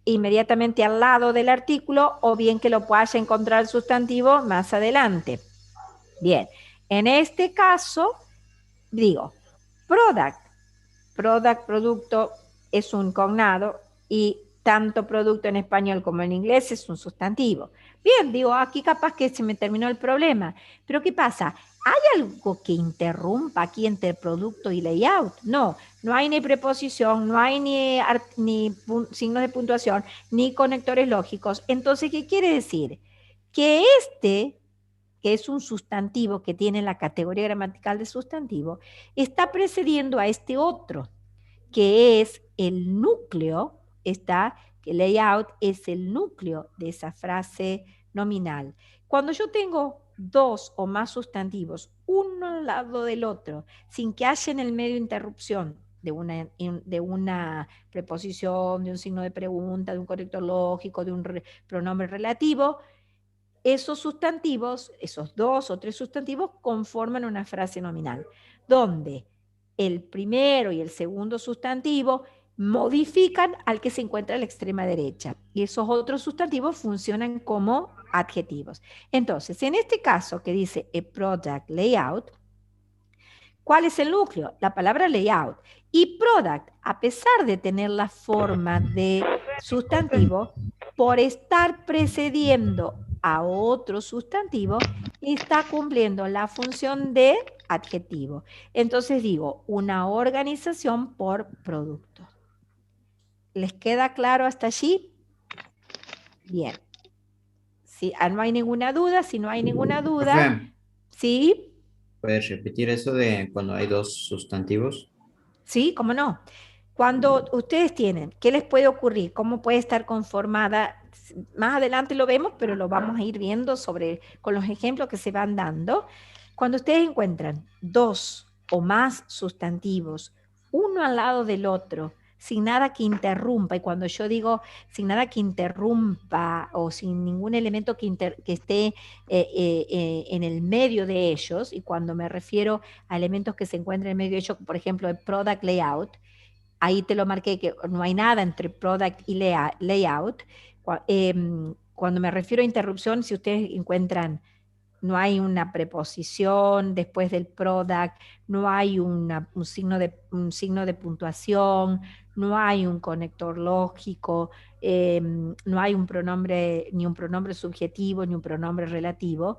inmediatamente al lado del artículo, o bien que lo pueda encontrar el sustantivo más adelante. Bien, en este caso, digo, product. Product, producto, es un cognado, y tanto producto en español como en inglés es un sustantivo. Bien, digo, aquí capaz que se me terminó el problema. Pero ¿qué pasa? ¿Hay algo que interrumpa aquí entre producto y layout? No, no hay ni preposición, no hay ni signos de puntuación, ni conectores lógicos. Entonces, ¿qué quiere decir? Que este, que es un sustantivo que tiene la categoría gramatical de sustantivo, está precediendo a este otro, que es el núcleo, que layout es el núcleo de esa frase nominal. Cuando yo tengo dos o más sustantivos, uno al lado del otro, sin que haya en el medio interrupción de una preposición, de un signo de pregunta, de un conector lógico, de un pronombre relativo, esos sustantivos, esos dos o tres sustantivos, conforman una frase nominal, donde el primero y el segundo sustantivo modifican al que se encuentra a la extrema derecha, y esos otros sustantivos funcionan como adjetivos. Entonces, en este caso que dice a product layout, ¿cuál es el núcleo? La palabra layout. Y product, a pesar de tener la forma de sustantivo, por estar precediendo a otro sustantivo, está cumpliendo la función de adjetivo. Entonces digo, una organización por producto. ¿Les queda claro hasta allí? Bien. Si no hay ninguna duda, si no hay ninguna duda, Profe, ¿sí? ¿puedes repetir eso de cuando hay dos sustantivos? Sí, ¿cómo no? Cuando ustedes tienen, ¿qué les puede ocurrir? ¿Cómo puede estar conformada? Más adelante lo vemos, pero lo vamos a ir viendo con los ejemplos que se van dando. Cuando ustedes encuentran dos o más sustantivos, uno al lado del otro, sin nada que interrumpa, y cuando yo digo sin nada que interrumpa o sin ningún elemento que esté en el medio de ellos, y cuando me refiero a elementos que se encuentran en medio de ellos, por ejemplo, el product layout, ahí te lo marqué que no hay nada entre product y layout. Cuando me refiero a interrupción, si ustedes encuentran, no hay una preposición después del product, no hay un signo de puntuación, no hay un conector lógico, no hay un pronombre, ni un pronombre subjetivo, ni un pronombre relativo.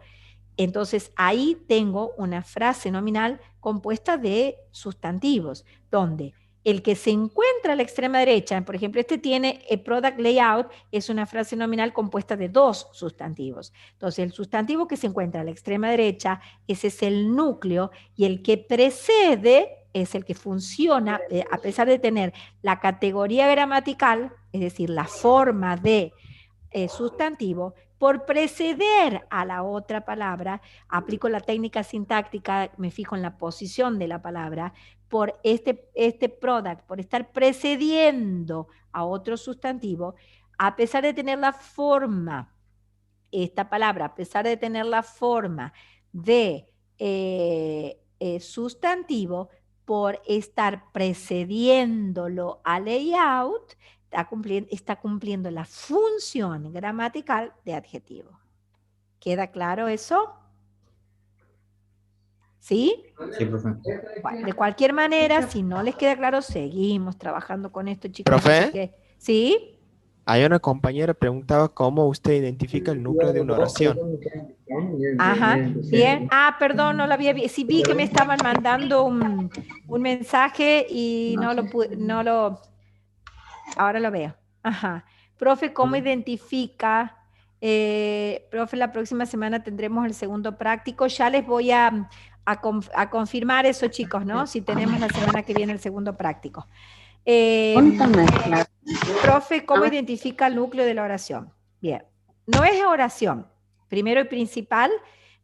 Entonces ahí tengo una frase nominal compuesta de sustantivos, donde el que se encuentra a la extrema derecha, por ejemplo, este tiene el product layout, es una frase nominal compuesta de dos sustantivos. Entonces el sustantivo que se encuentra a la extrema derecha, ese es el núcleo, y el que precede es el que funciona, a pesar de tener la categoría gramatical, es decir, la forma de sustantivo, por preceder a la otra palabra, aplico la técnica sintáctica, me fijo en la posición de la palabra, por este product, por estar precediendo a otro sustantivo, a pesar de tener la forma, esta palabra, a pesar de tener la forma de sustantivo, por estar precediéndolo a layout, está cumpliendo la función gramatical de adjetivo. ¿Queda claro eso? ¿Sí? Sí, profe. Bueno, de cualquier manera, si no les queda claro, seguimos trabajando con esto, chicos. ¿Profe? ¿Sí? Hay una compañera que preguntaba cómo usted identifica el núcleo de una oración. Ajá, bien. Ah, perdón, no lo había visto. Sí vi que me estaban mandando un mensaje y no lo pude, ahora lo veo. Ajá. Profe, ¿cómo identifica? Profe, la próxima semana tendremos el segundo práctico. Ya les voy a confirmar eso, chicos, ¿no? Si tenemos la semana que viene el segundo práctico. Profe, ¿cómo identifica el núcleo de la oración? Bien, no es oración. Primero y principal,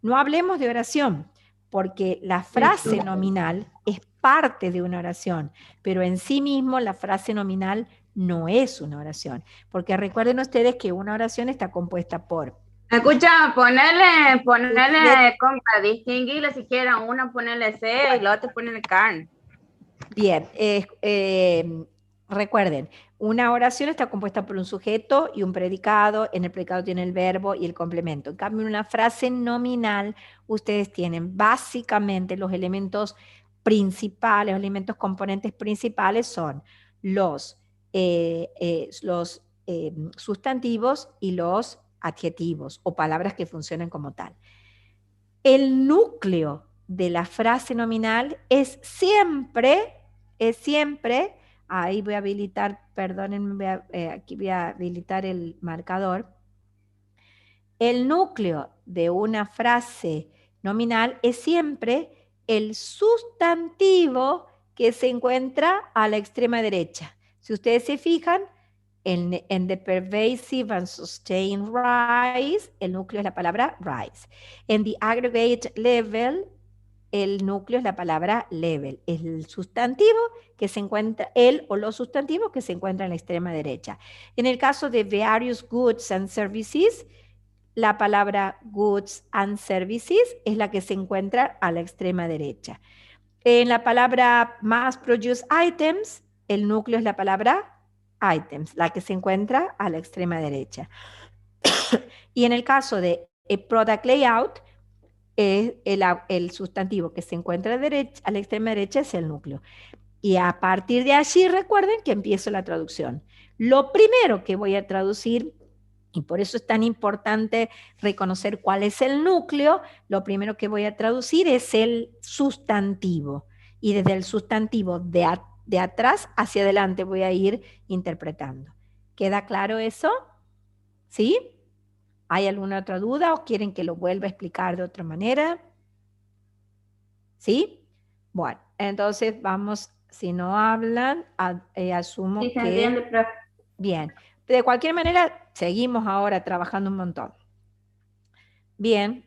no hablemos de oración, porque la frase nominal es parte de una oración, pero en sí mismo la frase nominal no es una oración, porque recuerden ustedes que una oración está compuesta por... Escucha, ponele compa, distinguirle si quieren, una ponele C y la otra ponele carne. Bien, recuerden, una oración está compuesta por un sujeto y un predicado, en el predicado tiene el verbo y el complemento. En cambio, en una frase nominal, ustedes tienen básicamente los elementos principales, los elementos componentes principales son los sustantivos y los adjetivos o palabras que funcionan como tal. El núcleo de la frase nominal es siempre, ahí voy a habilitar, perdónenme, aquí voy a habilitar el marcador. El núcleo de una frase nominal es siempre el sustantivo que se encuentra a la extrema derecha. Si ustedes se fijan, en the pervasive and sustained rise, el núcleo es la palabra rise. En the aggregate level, el núcleo es la palabra level. Es el sustantivo que se encuentra, el o los sustantivos que se encuentran en la extrema derecha. En el caso de various goods and services, la palabra goods and services es la que se encuentra a la extrema derecha. En la palabra mass produced items, el núcleo es la palabra items, la que se encuentra a la extrema derecha. Y en el caso de product layout, el sustantivo que se encuentra a la extrema derecha es el núcleo. Y a partir de allí, recuerden que empiezo la traducción. Lo primero que voy a traducir, y por eso es tan importante reconocer cuál es el núcleo, lo primero que voy a traducir es el sustantivo. Y desde el sustantivo de atrás hacia adelante voy a ir interpretando. ¿Queda claro eso? ¿Sí? ¿Hay alguna otra duda o quieren que lo vuelva a explicar de otra manera? ¿Sí? Bueno, entonces vamos Si no hablan, asumo Sí, se que... entiende, profe. Bien. De cualquier manera, seguimos ahora trabajando un montón. Bien.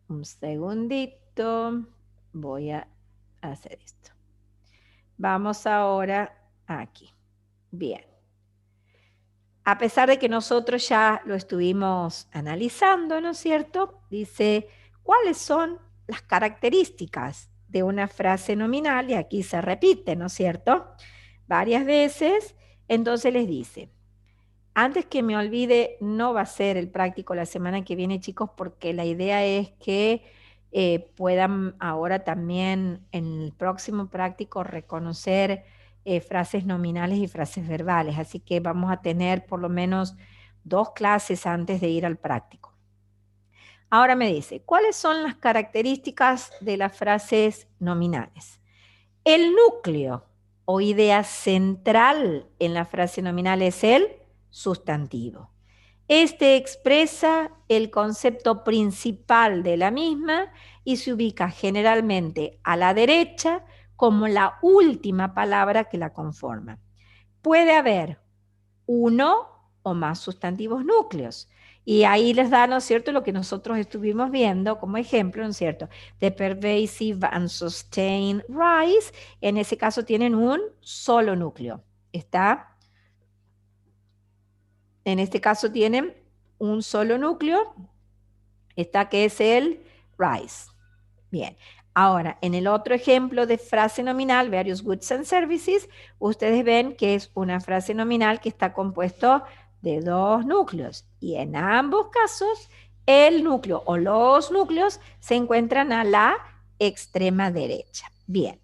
Un segundito. Voy a hacer esto. Vamos ahora aquí. Bien. A pesar de que nosotros ya lo estuvimos analizando, ¿no es cierto? Dice, ¿cuáles son las características de una frase nominal? Y aquí se repite, ¿no es cierto? Varias veces. Entonces les dice, antes que me olvide, no va a ser el práctico la semana que viene, chicos, porque la idea es que puedan ahora también en el próximo práctico reconocer frases nominales y frases verbales. Así que vamos a tener por lo menos 2 clases antes de ir al práctico. Ahora me dice, ¿cuáles son las características de las frases nominales? El núcleo o idea central en la frase nominal es el sustantivo. Este expresa el concepto principal de la misma y se ubica generalmente a la derecha como la última palabra que la conforma. Puede haber uno o más sustantivos núcleos. Y ahí les da, ¿no es cierto?, lo que nosotros estuvimos viendo como ejemplo, ¿no es cierto? The pervasive and sustained rise, en ese caso tienen un solo núcleo. ¿Está? En este caso tienen un solo núcleo, está que es el rise. Bien, ahora en el otro ejemplo de frase nominal, various goods and services, ustedes ven que es una frase nominal que está compuesto de 2 núcleos y en ambos casos el núcleo o los núcleos se encuentran a la extrema derecha. Bien,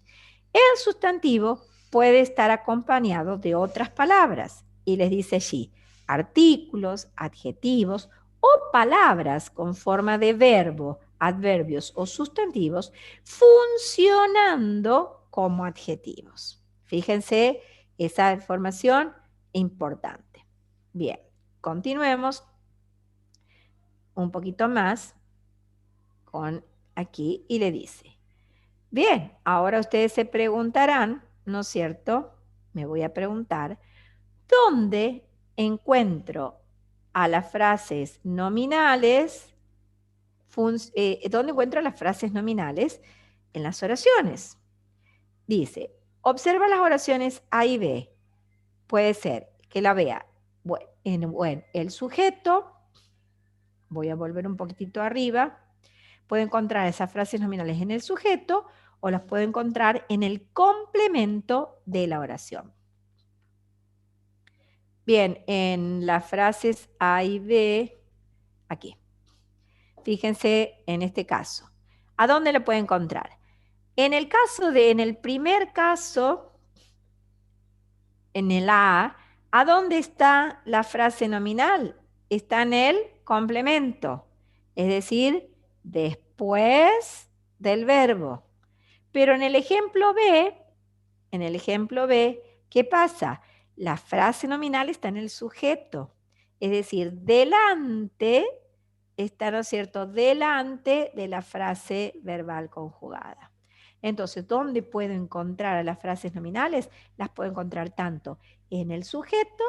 el sustantivo puede estar acompañado de otras palabras y les dice allí artículos, adjetivos o palabras con forma de verbo, adverbios o sustantivos funcionando como adjetivos. Fíjense esa información importante. Bien, continuemos un poquito más con aquí y le dice, bien, ahora ustedes se preguntarán, ¿no es cierto? Me voy a preguntar, ¿dónde encuentro a las frases nominales? ¿Dónde encuentro las frases nominales? En las oraciones. Dice, observa las oraciones A y B. Puede ser que la vea en el sujeto. Voy a volver un poquitito arriba. Puedo encontrar esas frases nominales en el sujeto o las puedo encontrar en el complemento de la oración. Bien, en las frases A y B, aquí. Fíjense en este caso. ¿A dónde lo puede encontrar? En el primer caso, en el A, ¿a dónde está la frase nominal? Está en el complemento, es decir, después del verbo. Pero en el ejemplo B, ¿qué pasa? La frase nominal está en el sujeto, es decir, delante está, ¿no es cierto?, delante de la frase verbal conjugada. Entonces, ¿dónde puedo encontrar a las frases nominales? Las puedo encontrar tanto en el sujeto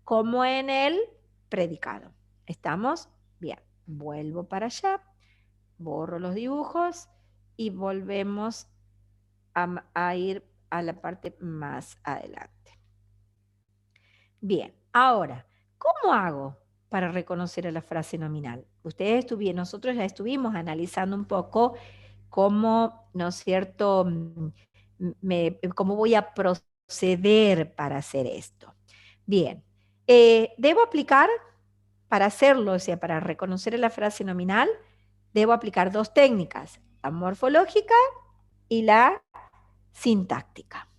como en el predicado. ¿Estamos? Bien, vuelvo para allá, borro los dibujos y volvemos a ir a la parte más adelante. Bien, ahora, ¿cómo hago para reconocer a la frase nominal? Nosotros ya estuvimos analizando un poco cómo, ¿no es cierto?, cómo voy a proceder para hacer esto. Bien, debo aplicar, para hacerlo, o sea, para reconocer a la frase nominal, debo aplicar 2 técnicas, la morfológica y la sintáctica.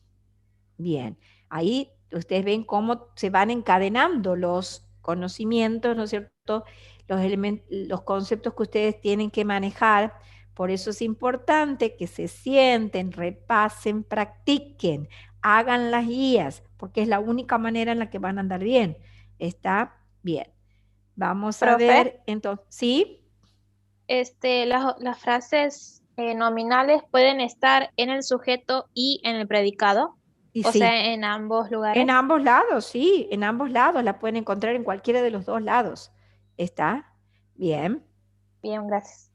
Bien, ahí ustedes ven cómo se van encadenando los conocimientos, ¿no es cierto?, los conceptos que ustedes tienen que manejar. Por eso es importante que se sienten, repasen, practiquen, hagan las guías, porque es la única manera en la que van a andar bien. ¿Está? Bien. Vamos a Profe. ver, entonces, ¿sí? Las frases nominales pueden estar en el sujeto y en el predicado. Y O sí, sea, en ambos lugares. en ambos lados, sí, en ambos lados. La pueden encontrar en cualquiera de los dos lados. ¿Está? Bien. Bien, gracias.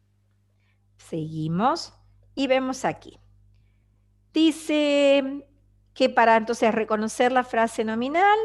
Seguimos y vemos aquí. Dice que para entonces reconocer la frase nominal,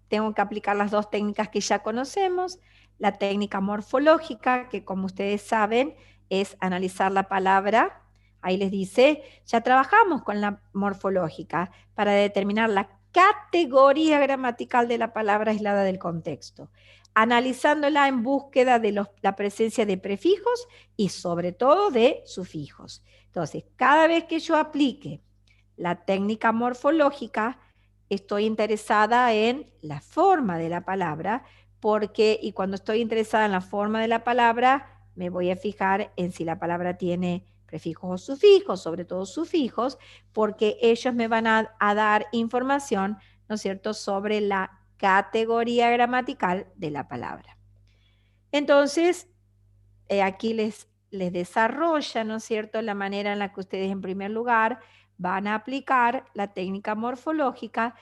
tengo que aplicar las dos técnicas que ya conocemos. La técnica morfológica, que como ustedes saben, es analizar la palabra. Ahí les dice, ya trabajamos con la morfológica para determinar la categoría gramatical de la palabra aislada del contexto, analizándola en búsqueda de la presencia de prefijos y sobre todo de sufijos. Entonces, cada vez que yo aplique la técnica morfológica, estoy interesada en la forma de la palabra, y cuando estoy interesada en la forma de la palabra, me voy a fijar en si la palabra tiene prefijos o sufijos, sobre todo sufijos, porque ellos me van a dar información, ¿no es cierto?, sobre la categoría gramatical de la palabra. Entonces, aquí les desarrolla, ¿no es cierto?, la manera en la que ustedes en primer lugar van a aplicar la técnica morfológica,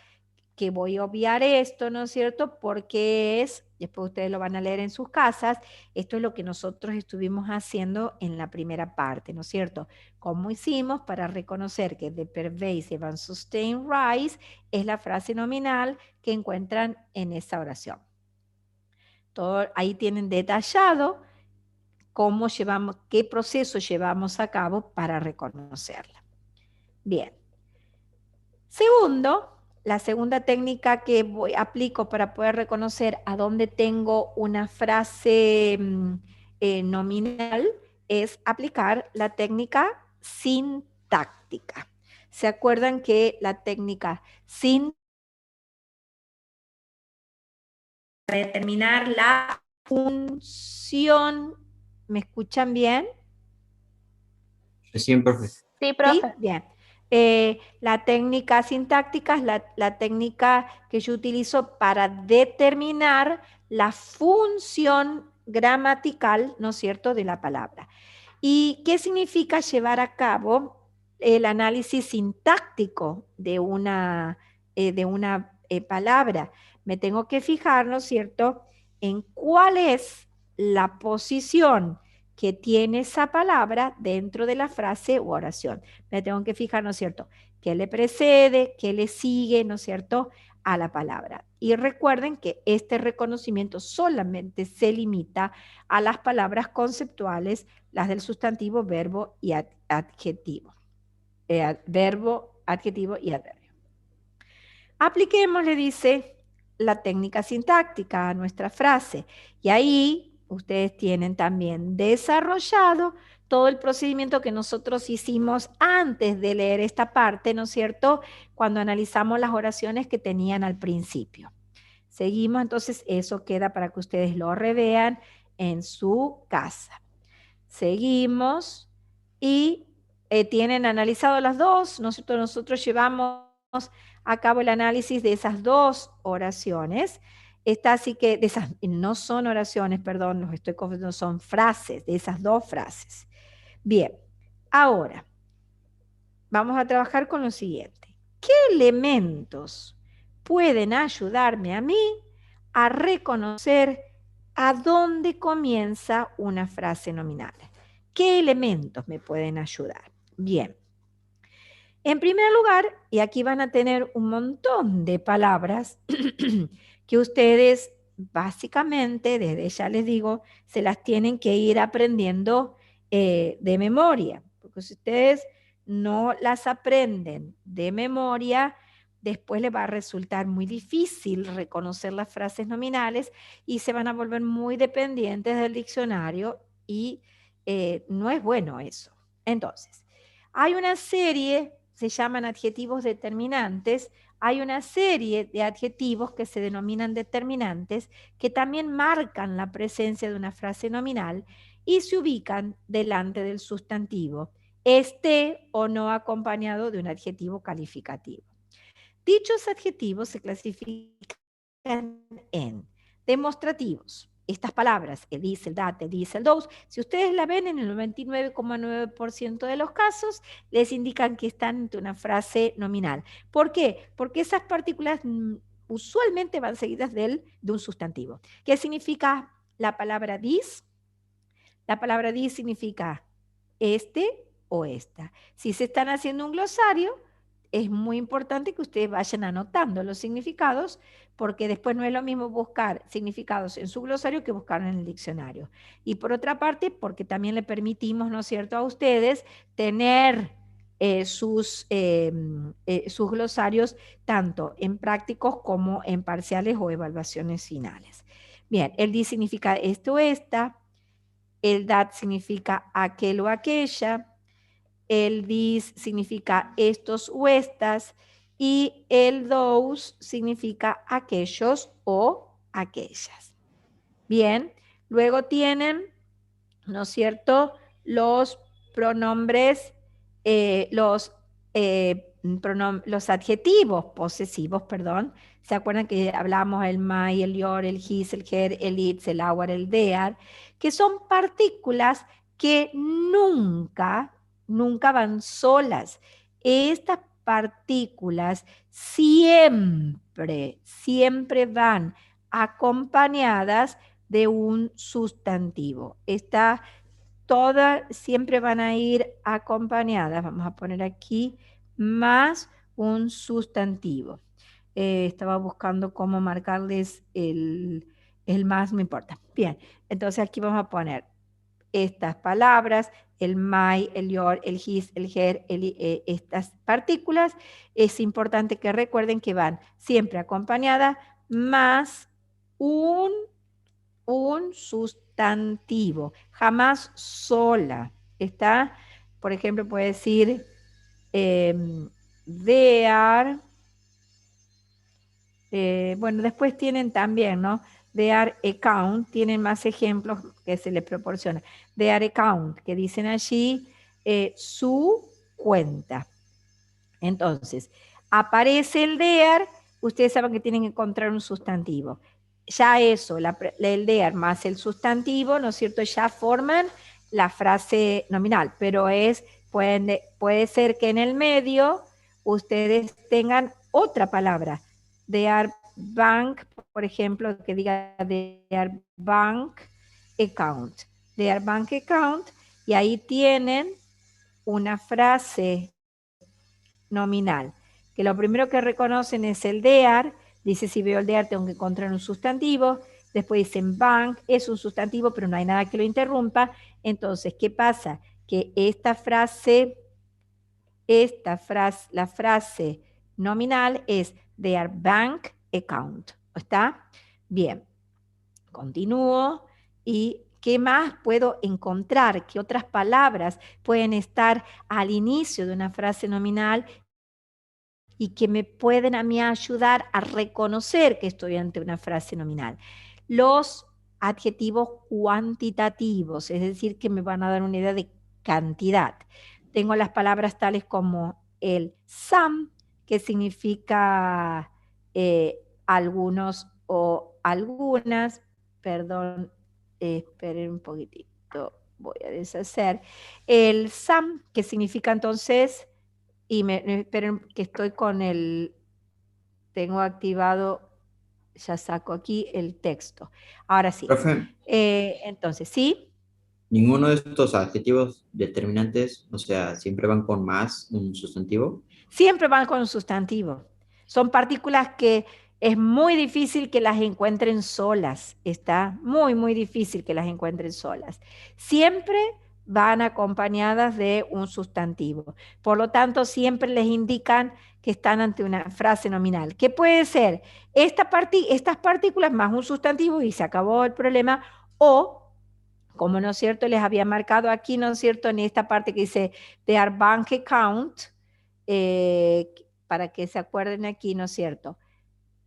que voy a obviar esto, ¿no es cierto?, porque después ustedes lo van a leer en sus casas, esto es lo que nosotros estuvimos haciendo en la primera parte, ¿no es cierto? ¿Cómo hicimos para reconocer que the pervasive and sustained rise es la frase nominal que encuentran en esa oración? Todo, ahí tienen detallado qué proceso llevamos a cabo para reconocerla. Bien. Segundo, la segunda técnica que aplico para poder reconocer a dónde tengo una frase nominal es aplicar la técnica sintáctica. ¿Se acuerdan que la técnica para determinar la función, ¿me escuchan bien? Recién, profe. Sí, profe. ¿Sí? Bien. La técnica sintáctica es la técnica que yo utilizo para determinar la función gramatical, ¿no es cierto?, de la palabra. ¿Y qué significa llevar a cabo el análisis sintáctico de una palabra? Me tengo que fijar, ¿no es cierto?, en cuál es la posición que tiene esa palabra dentro de la frase u oración. Me tengo que fijar, ¿no es cierto?, qué le precede, qué le sigue, ¿no es cierto?, a la palabra. Y recuerden que este reconocimiento solamente se limita a las palabras conceptuales, las del sustantivo, verbo y adjetivo. Verbo, adjetivo y adverbio. Apliquemos, le dice, la técnica sintáctica a nuestra frase. Y ahí ustedes tienen también desarrollado todo el procedimiento que nosotros hicimos antes de leer esta parte, ¿no es cierto?, cuando analizamos las oraciones que tenían al principio. Seguimos, entonces eso queda para que ustedes lo revean en su casa. Seguimos y tienen analizado las dos. Nosotros llevamos a cabo el análisis de esas dos oraciones. Así que de esas, no son oraciones, perdón, los estoy confundiendo, son frases, de esas dos frases. Bien, ahora vamos a trabajar con lo siguiente. ¿Qué elementos pueden ayudarme a mí a reconocer a dónde comienza una frase nominal? ¿Qué elementos me pueden ayudar? Bien. En primer lugar, y aquí van a tener un montón de palabras que ustedes básicamente, desde ya les digo, se las tienen que ir aprendiendo de memoria, porque si ustedes no las aprenden de memoria, después les va a resultar muy difícil reconocer las frases nominales y se van a volver muy dependientes del diccionario y no es bueno eso. Entonces, hay una serie, se llaman adjetivos determinantes, hay una serie de adjetivos que se denominan determinantes que también marcan la presencia de una frase nominal y se ubican delante del sustantivo, esté o no acompañado de un adjetivo calificativo. Dichos adjetivos se clasifican en demostrativos, estas palabras, el is, el that, el this, el those, si ustedes la ven en el 99,9% de los casos, les indican que están ante una frase nominal. ¿Por qué? Porque esas partículas usualmente van seguidas de un sustantivo. ¿Qué significa la palabra this? La palabra this significa este o esta. Si se están haciendo un glosario, es muy importante que ustedes vayan anotando los significados, porque después no es lo mismo buscar significados en su glosario que buscar en el diccionario. Y por otra parte, porque también le permitimos, ¿no es cierto?, a ustedes tener sus glosarios tanto en prácticos como en parciales o evaluaciones finales. Bien, el this significa esto o esta, el that significa aquel o aquella, el this significa estos o estas, y el those significa aquellos o aquellas. Bien, luego tienen, ¿no es cierto?, los pronombres, los adjetivos posesivos, perdón. ¿Se acuerdan que hablamos el my, el your, el his, el her, el its, el our, el their? Que son partículas que nunca van solas. Estas partículas siempre van acompañadas de un sustantivo. Todas siempre van a ir acompañadas, vamos a poner aquí, más un sustantivo. Estaba buscando cómo marcarles el más, no importa. Bien, entonces aquí vamos a poner estas palabras, el my, el your, el his, el her, estas partículas. Es importante que recuerden que van siempre acompañadas más un sustantivo, jamás sola. ¿Está? Por ejemplo, puede decir their, bueno, después tienen también, ¿no? Their account, tienen más ejemplos que se les proporciona. Their account, que dicen allí su cuenta. Entonces, aparece el their, ustedes saben que tienen que encontrar un sustantivo. Ya eso, el their más el sustantivo, ¿no es cierto?, ya forman la frase nominal, pero puede ser que en el medio ustedes tengan otra palabra. Their bank, por ejemplo, que diga their bank account. Their bank account, y ahí tienen una frase nominal, que lo primero que reconocen es el their. Dice, si veo el their tengo que encontrar un sustantivo. Después dicen bank, es un sustantivo, pero no hay nada que lo interrumpa. Entonces, ¿qué pasa? Que la frase nominal es their bank account. ¿Está? Bien. Continúo. ¿Y qué más puedo encontrar? ¿Qué otras palabras pueden estar al inicio de una frase nominal y que me pueden a mí ayudar a reconocer que estoy ante una frase nominal? Los adjetivos cuantitativos, es decir, que me van a dar una idea de cantidad. Tengo las palabras tales como el some, que significa algunos o algunas. Perdón, esperen un poquitito, voy a deshacer. El some, que significa entonces, y esperen que estoy con tengo activado, ya saco aquí el texto. Ahora sí. Profe, Entonces, ¿sí? ¿ninguno de estos adjetivos determinantes, o sea, siempre van con más un sustantivo? Siempre van con un sustantivo. Son partículas que es muy difícil que las encuentren solas. Está muy, muy difícil que las encuentren solas. Siempre van acompañadas de un sustantivo. Por lo tanto, siempre les indican que están ante una frase nominal. ¿Qué puede ser? Estas partículas más un sustantivo y se acabó el problema, o, como no es cierto, les había marcado aquí, no es cierto, en esta parte que dice their bank account, para que se acuerden aquí, ¿no es cierto?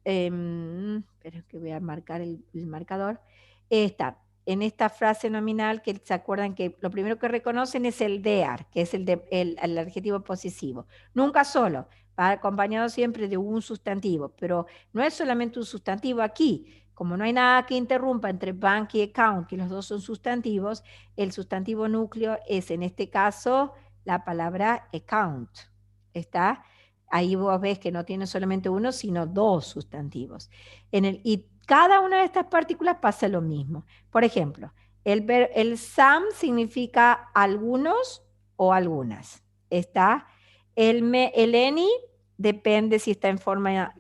Pero que voy a marcar el marcador. En esta frase nominal, que se acuerdan que lo primero que reconocen es el their, que es el adjetivo posesivo. Nunca solo, va acompañado siempre de un sustantivo, pero no es solamente un sustantivo aquí. como no hay nada que interrumpa entre bank y account, que los dos son sustantivos, el sustantivo núcleo es en este caso la palabra account. ¿Está? Ahí vos ves que no tiene solamente uno, sino dos sustantivos. Y cada una de estas partículas pasa lo mismo. Por ejemplo, el some significa algunos o algunas. ¿Está? El any depende si está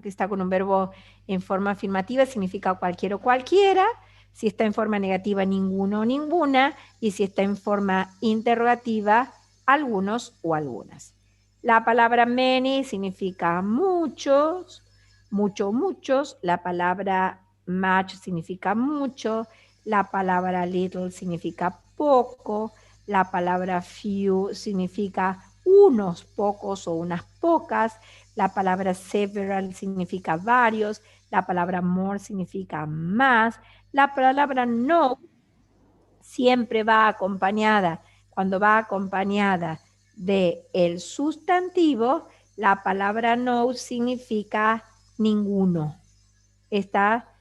está con un verbo en forma afirmativa, significa cualquiera o cualquiera. Si está en forma negativa, ninguno o ninguna. Y si está en forma interrogativa, algunos o algunas. La palabra many significa muchos, muchos. La palabra much significa mucho. La palabra little significa poco. La palabra few significa unos pocos o unas pocas. La palabra several significa varios. La palabra more significa más. La palabra no siempre va acompañada, cuando va acompañada de el sustantivo, la palabra no significa ninguno.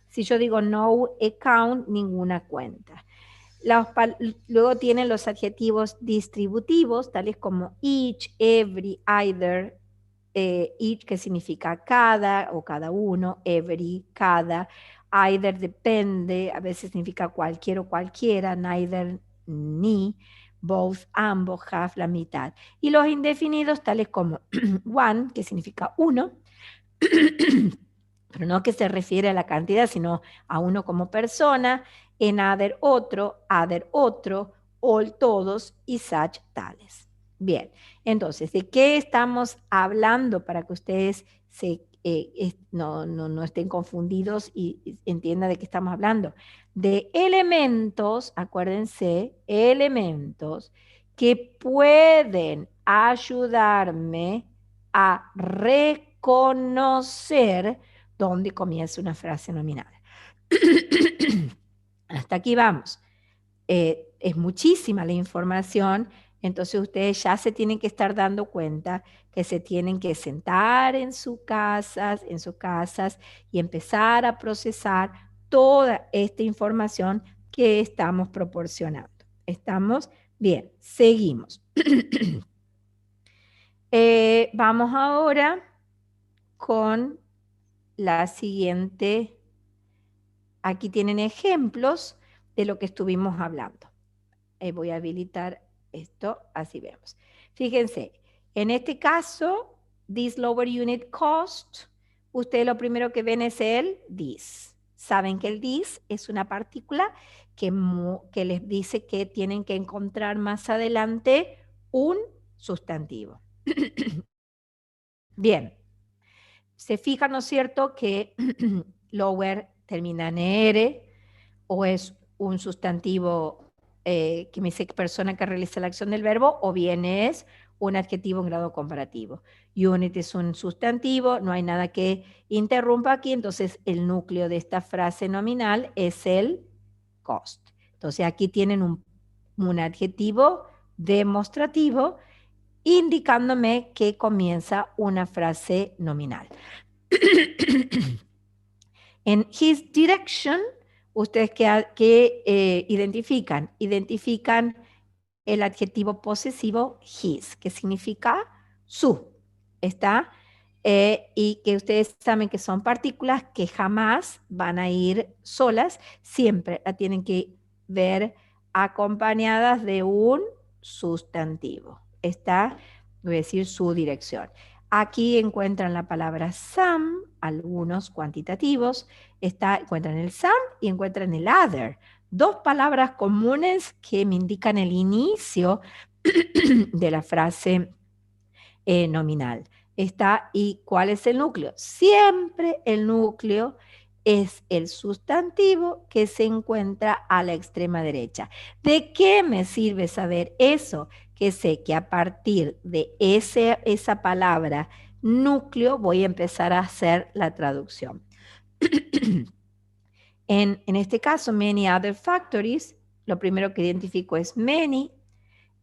Si yo digo no account, ninguna cuenta. Luego tienen los adjetivos distributivos, tales como each, every, either, each que significa cada o cada uno, every, cada, either depende, a veces significa cualquier o cualquiera, neither, ni, both, ambos, half, la mitad. Y los indefinidos tales como one, que significa uno, pero no que se refiere a la cantidad, sino a uno como persona, another otro, all todos y such tales. Bien, entonces, ¿de qué estamos hablando para que ustedes no estén confundidos y entiendan de qué estamos hablando? De elementos, acuérdense, elementos que pueden ayudarme a reconocer dónde comienza una frase nominal. Hasta aquí vamos. Es muchísima la información, entonces ustedes ya se tienen que estar dando cuenta que se tienen que sentar en sus casas y empezar a procesar toda esta información que estamos proporcionando. ¿Estamos? Bien, seguimos. Vamos ahora con la siguiente. Aquí tienen ejemplos de lo que estuvimos hablando. Voy a habilitar esto, así vemos. Fíjense, en este caso, this lower unit cost, ustedes lo primero que ven es el this. Saben que el this es una partícula que les dice que tienen que encontrar más adelante un sustantivo. Bien, se fijan, ¿no es cierto?, que lower termina en ER o es un sustantivo que me dice persona que realiza la acción del verbo, o bien es un adjetivo en grado comparativo. Unit es un sustantivo, no hay nada que interrumpa aquí, entonces el núcleo de esta frase nominal es el cost. Entonces aquí tienen un adjetivo demostrativo indicándome que comienza una frase nominal. En his direction, ustedes que identifican el adjetivo posesivo his, que significa su, ¿está? Y que ustedes saben que son partículas que jamás van a ir solas, siempre la tienen que ver acompañadas de un sustantivo, ¿está? Voy a decir su dirección. Aquí encuentran la palabra some, algunos cuantitativos, encuentran el some y encuentran el other. Dos palabras comunes que me indican el inicio de la frase nominal. ¿Y cuál es el núcleo? Siempre el núcleo es el sustantivo que se encuentra a la extrema derecha. ¿De qué me sirve saber eso? Que sé que a partir de esa palabra núcleo voy a empezar a hacer la traducción. En este caso, many other factories, lo primero que identifico es many.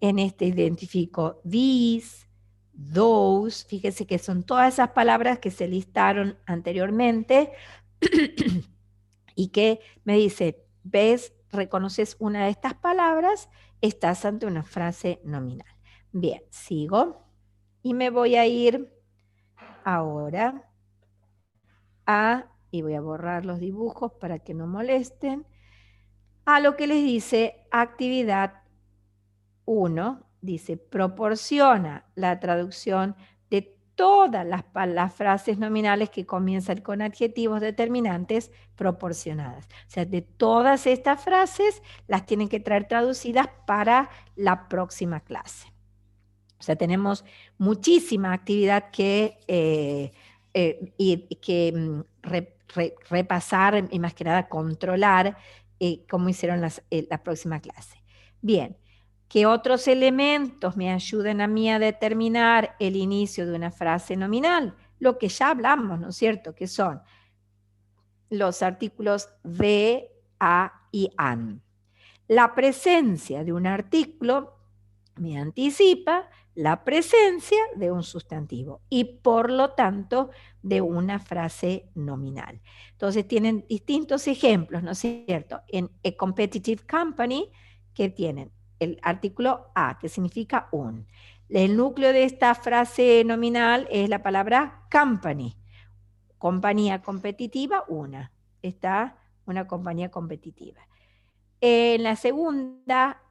En este identifico these, those. Fíjense que son todas esas palabras que se listaron anteriormente. y que me dice, ves, reconoces una de estas palabras, estás ante una frase nominal. Bien, sigo y me voy a ir ahora y voy a borrar los dibujos para que no molesten, a lo que les dice actividad 1, dice, proporciona la traducción de todas las frases nominales que comienzan con adjetivos determinantes proporcionadas. O sea, de todas estas frases las tienen que traer traducidas para la próxima clase. O sea, tenemos muchísima actividad que repasar y más que nada controlar cómo hicieron la próxima clase. Bien, ¿qué otros elementos me ayudan a mí a determinar el inicio de una frase nominal? Lo que ya hablamos, ¿no es cierto? Que son los artículos de, a y an. La presencia de un artículo me anticipa la presencia de un sustantivo y por lo tanto de una frase nominal. Entonces tienen distintos ejemplos, ¿no es cierto? En a competitive company, que tienen el artículo a, que significa un. El núcleo de esta frase nominal es la palabra company. Compañía competitiva, una. Está una compañía competitiva. En la segunda,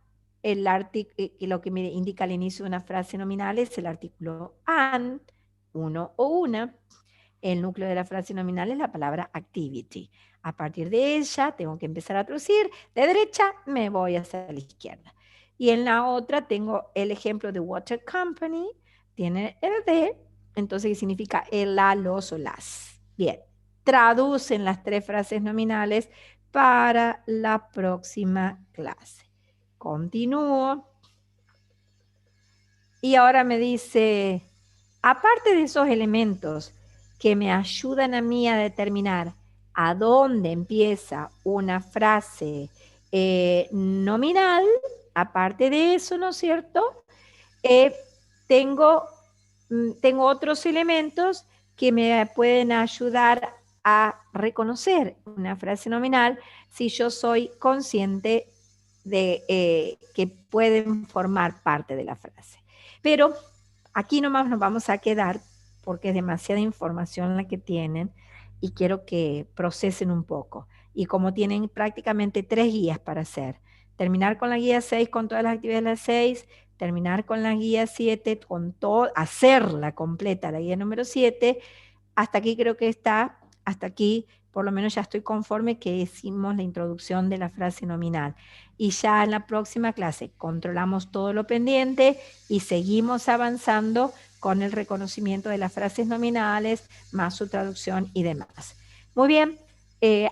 lo que me indica el inicio de una frase nominal es el artículo an, uno o una. El núcleo de la frase nominal es la palabra activity. A partir de ella tengo que empezar a traducir. De derecha me voy hacia la izquierda. Y en la otra tengo el ejemplo de water company. Tiene el de, entonces ¿qué significa el, la, los o las? Bien, traducen las tres frases nominales para la próxima clase. Continúo. Y ahora me dice, aparte de esos elementos que me ayudan a mí a determinar a dónde empieza una frase nominal, aparte de eso, ¿no es cierto? Tengo otros elementos que me pueden ayudar a reconocer una frase nominal si yo soy consciente de que pueden formar parte de la frase. Pero aquí nomás nos vamos a quedar porque es demasiada información la que tienen y quiero que procesen un poco. Y como tienen prácticamente 3 guías para hacer, terminar con la guía 6 con todas las actividades de la 6, terminar con la guía 7 con todo, hacerla completa, la guía número 7, hasta aquí creo que está, hasta aquí por lo menos ya estoy conforme que hicimos la introducción de la frase nominal. Y ya en la próxima clase controlamos todo lo pendiente y seguimos avanzando con el reconocimiento de las frases nominales, más su traducción y demás. Muy bien,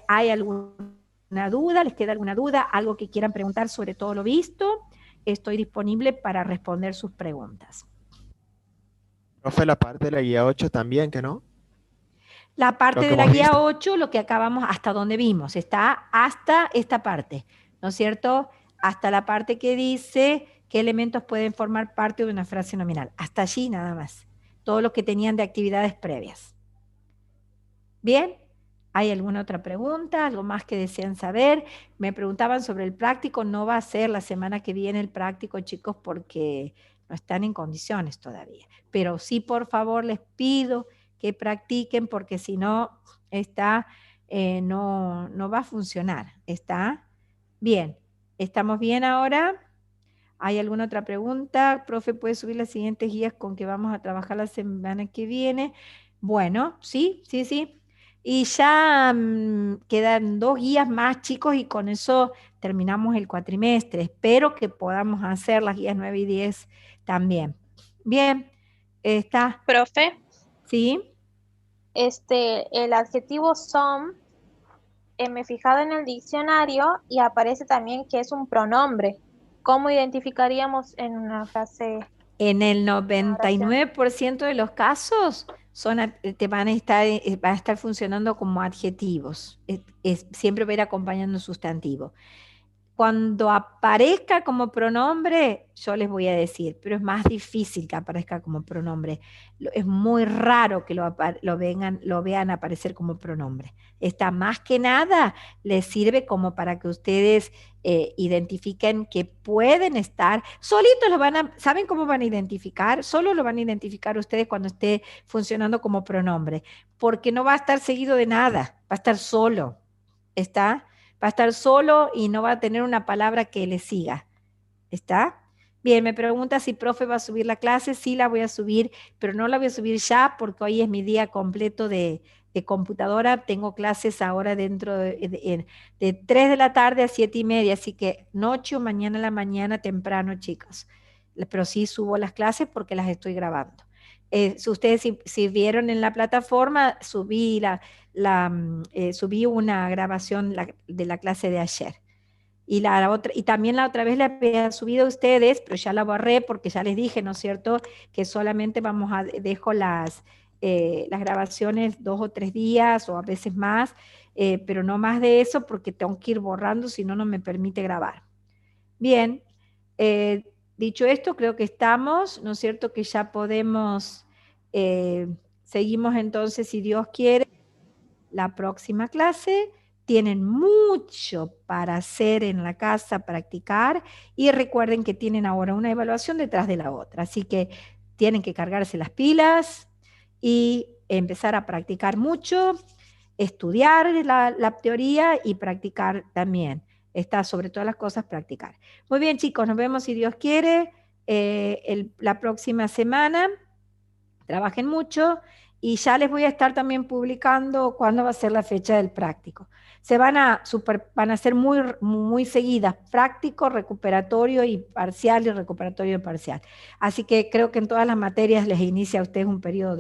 ¿hay alguna duda? ¿Les queda alguna duda? ¿Algo que quieran preguntar sobre todo lo visto? Estoy disponible para responder sus preguntas. Profe, la parte de la guía 8 también, ¿que no? La parte de la guía 8, lo que acabamos, hasta donde vimos, está hasta esta parte, ¿no es cierto? Hasta la parte que dice qué elementos pueden formar parte de una frase nominal. Hasta allí nada más. Todo lo que tenían de actividades previas. ¿Bien? ¿Hay alguna otra pregunta? ¿Algo más que desean saber? Me preguntaban sobre el práctico. No va a ser la semana que viene el práctico, chicos, porque no están en condiciones todavía. Pero sí, por favor, les pido que practiquen porque si no, no va a funcionar. ¿Está? Bien. ¿Estamos bien ahora? ¿Hay alguna otra pregunta? Profe, ¿puede subir las siguientes guías con que vamos a trabajar la semana que viene? Bueno, sí. Y ya quedan 2 guías más, chicos, y con eso terminamos el cuatrimestre. Espero que podamos hacer las guías 9 y 10 también. Bien, ¿está? Profe. ¿Sí? El adjetivo son, me he fijado en el diccionario y aparece también que es un pronombre. ¿Cómo identificaríamos en una frase? En el 99% de los casos van a estar funcionando como adjetivos. Siempre va a ir acompañando un sustantivo. Cuando aparezca como pronombre, yo les voy a decir, pero es más difícil que aparezca como pronombre. Es muy raro que lo vean aparecer como pronombre. Esta más que nada les sirve como para que ustedes identifiquen que pueden estar, solitos ¿saben cómo van a identificar? Solo lo van a identificar ustedes cuando esté funcionando como pronombre, porque no va a estar seguido de nada, va a estar solo, ¿está? Va a estar solo y no va a tener una palabra que le siga, ¿está? Bien, me pregunta si profe va a subir la clase. Sí, la voy a subir, pero no la voy a subir ya porque hoy es mi día completo de computadora. Tengo clases ahora dentro de 3 de la tarde a 7:30, así que noche o mañana a la mañana temprano, chicos. Pero sí subo las clases porque las estoy grabando. Si ustedes si vieron en la plataforma, subí subí una grabación de la clase de ayer. Y también la otra vez la había subido a ustedes, pero ya la borré porque ya les dije, ¿no es cierto?, que solamente dejo las grabaciones 2 o 3 días o a veces más, pero no más de eso porque tengo que ir borrando, si no, no me permite grabar. Bien, dicho esto, creo que estamos, ¿no es cierto?, que ya podemos, seguimos entonces, si Dios quiere, la próxima clase. Tienen mucho para hacer en la casa, practicar, y recuerden que tienen ahora una evaluación detrás de la otra, así que tienen que cargarse las pilas y empezar a practicar mucho, estudiar la teoría y practicar también. Está sobre todas las cosas practicar. Muy bien, chicos, nos vemos si Dios quiere la próxima semana. Trabajen mucho. Y ya les voy a estar también publicando cuándo va a ser la fecha del práctico. Van a ser muy, muy seguidas, práctico, recuperatorio y parcial y recuperatorio y parcial. Así que creo que en todas las materias les inicia a ustedes un periodo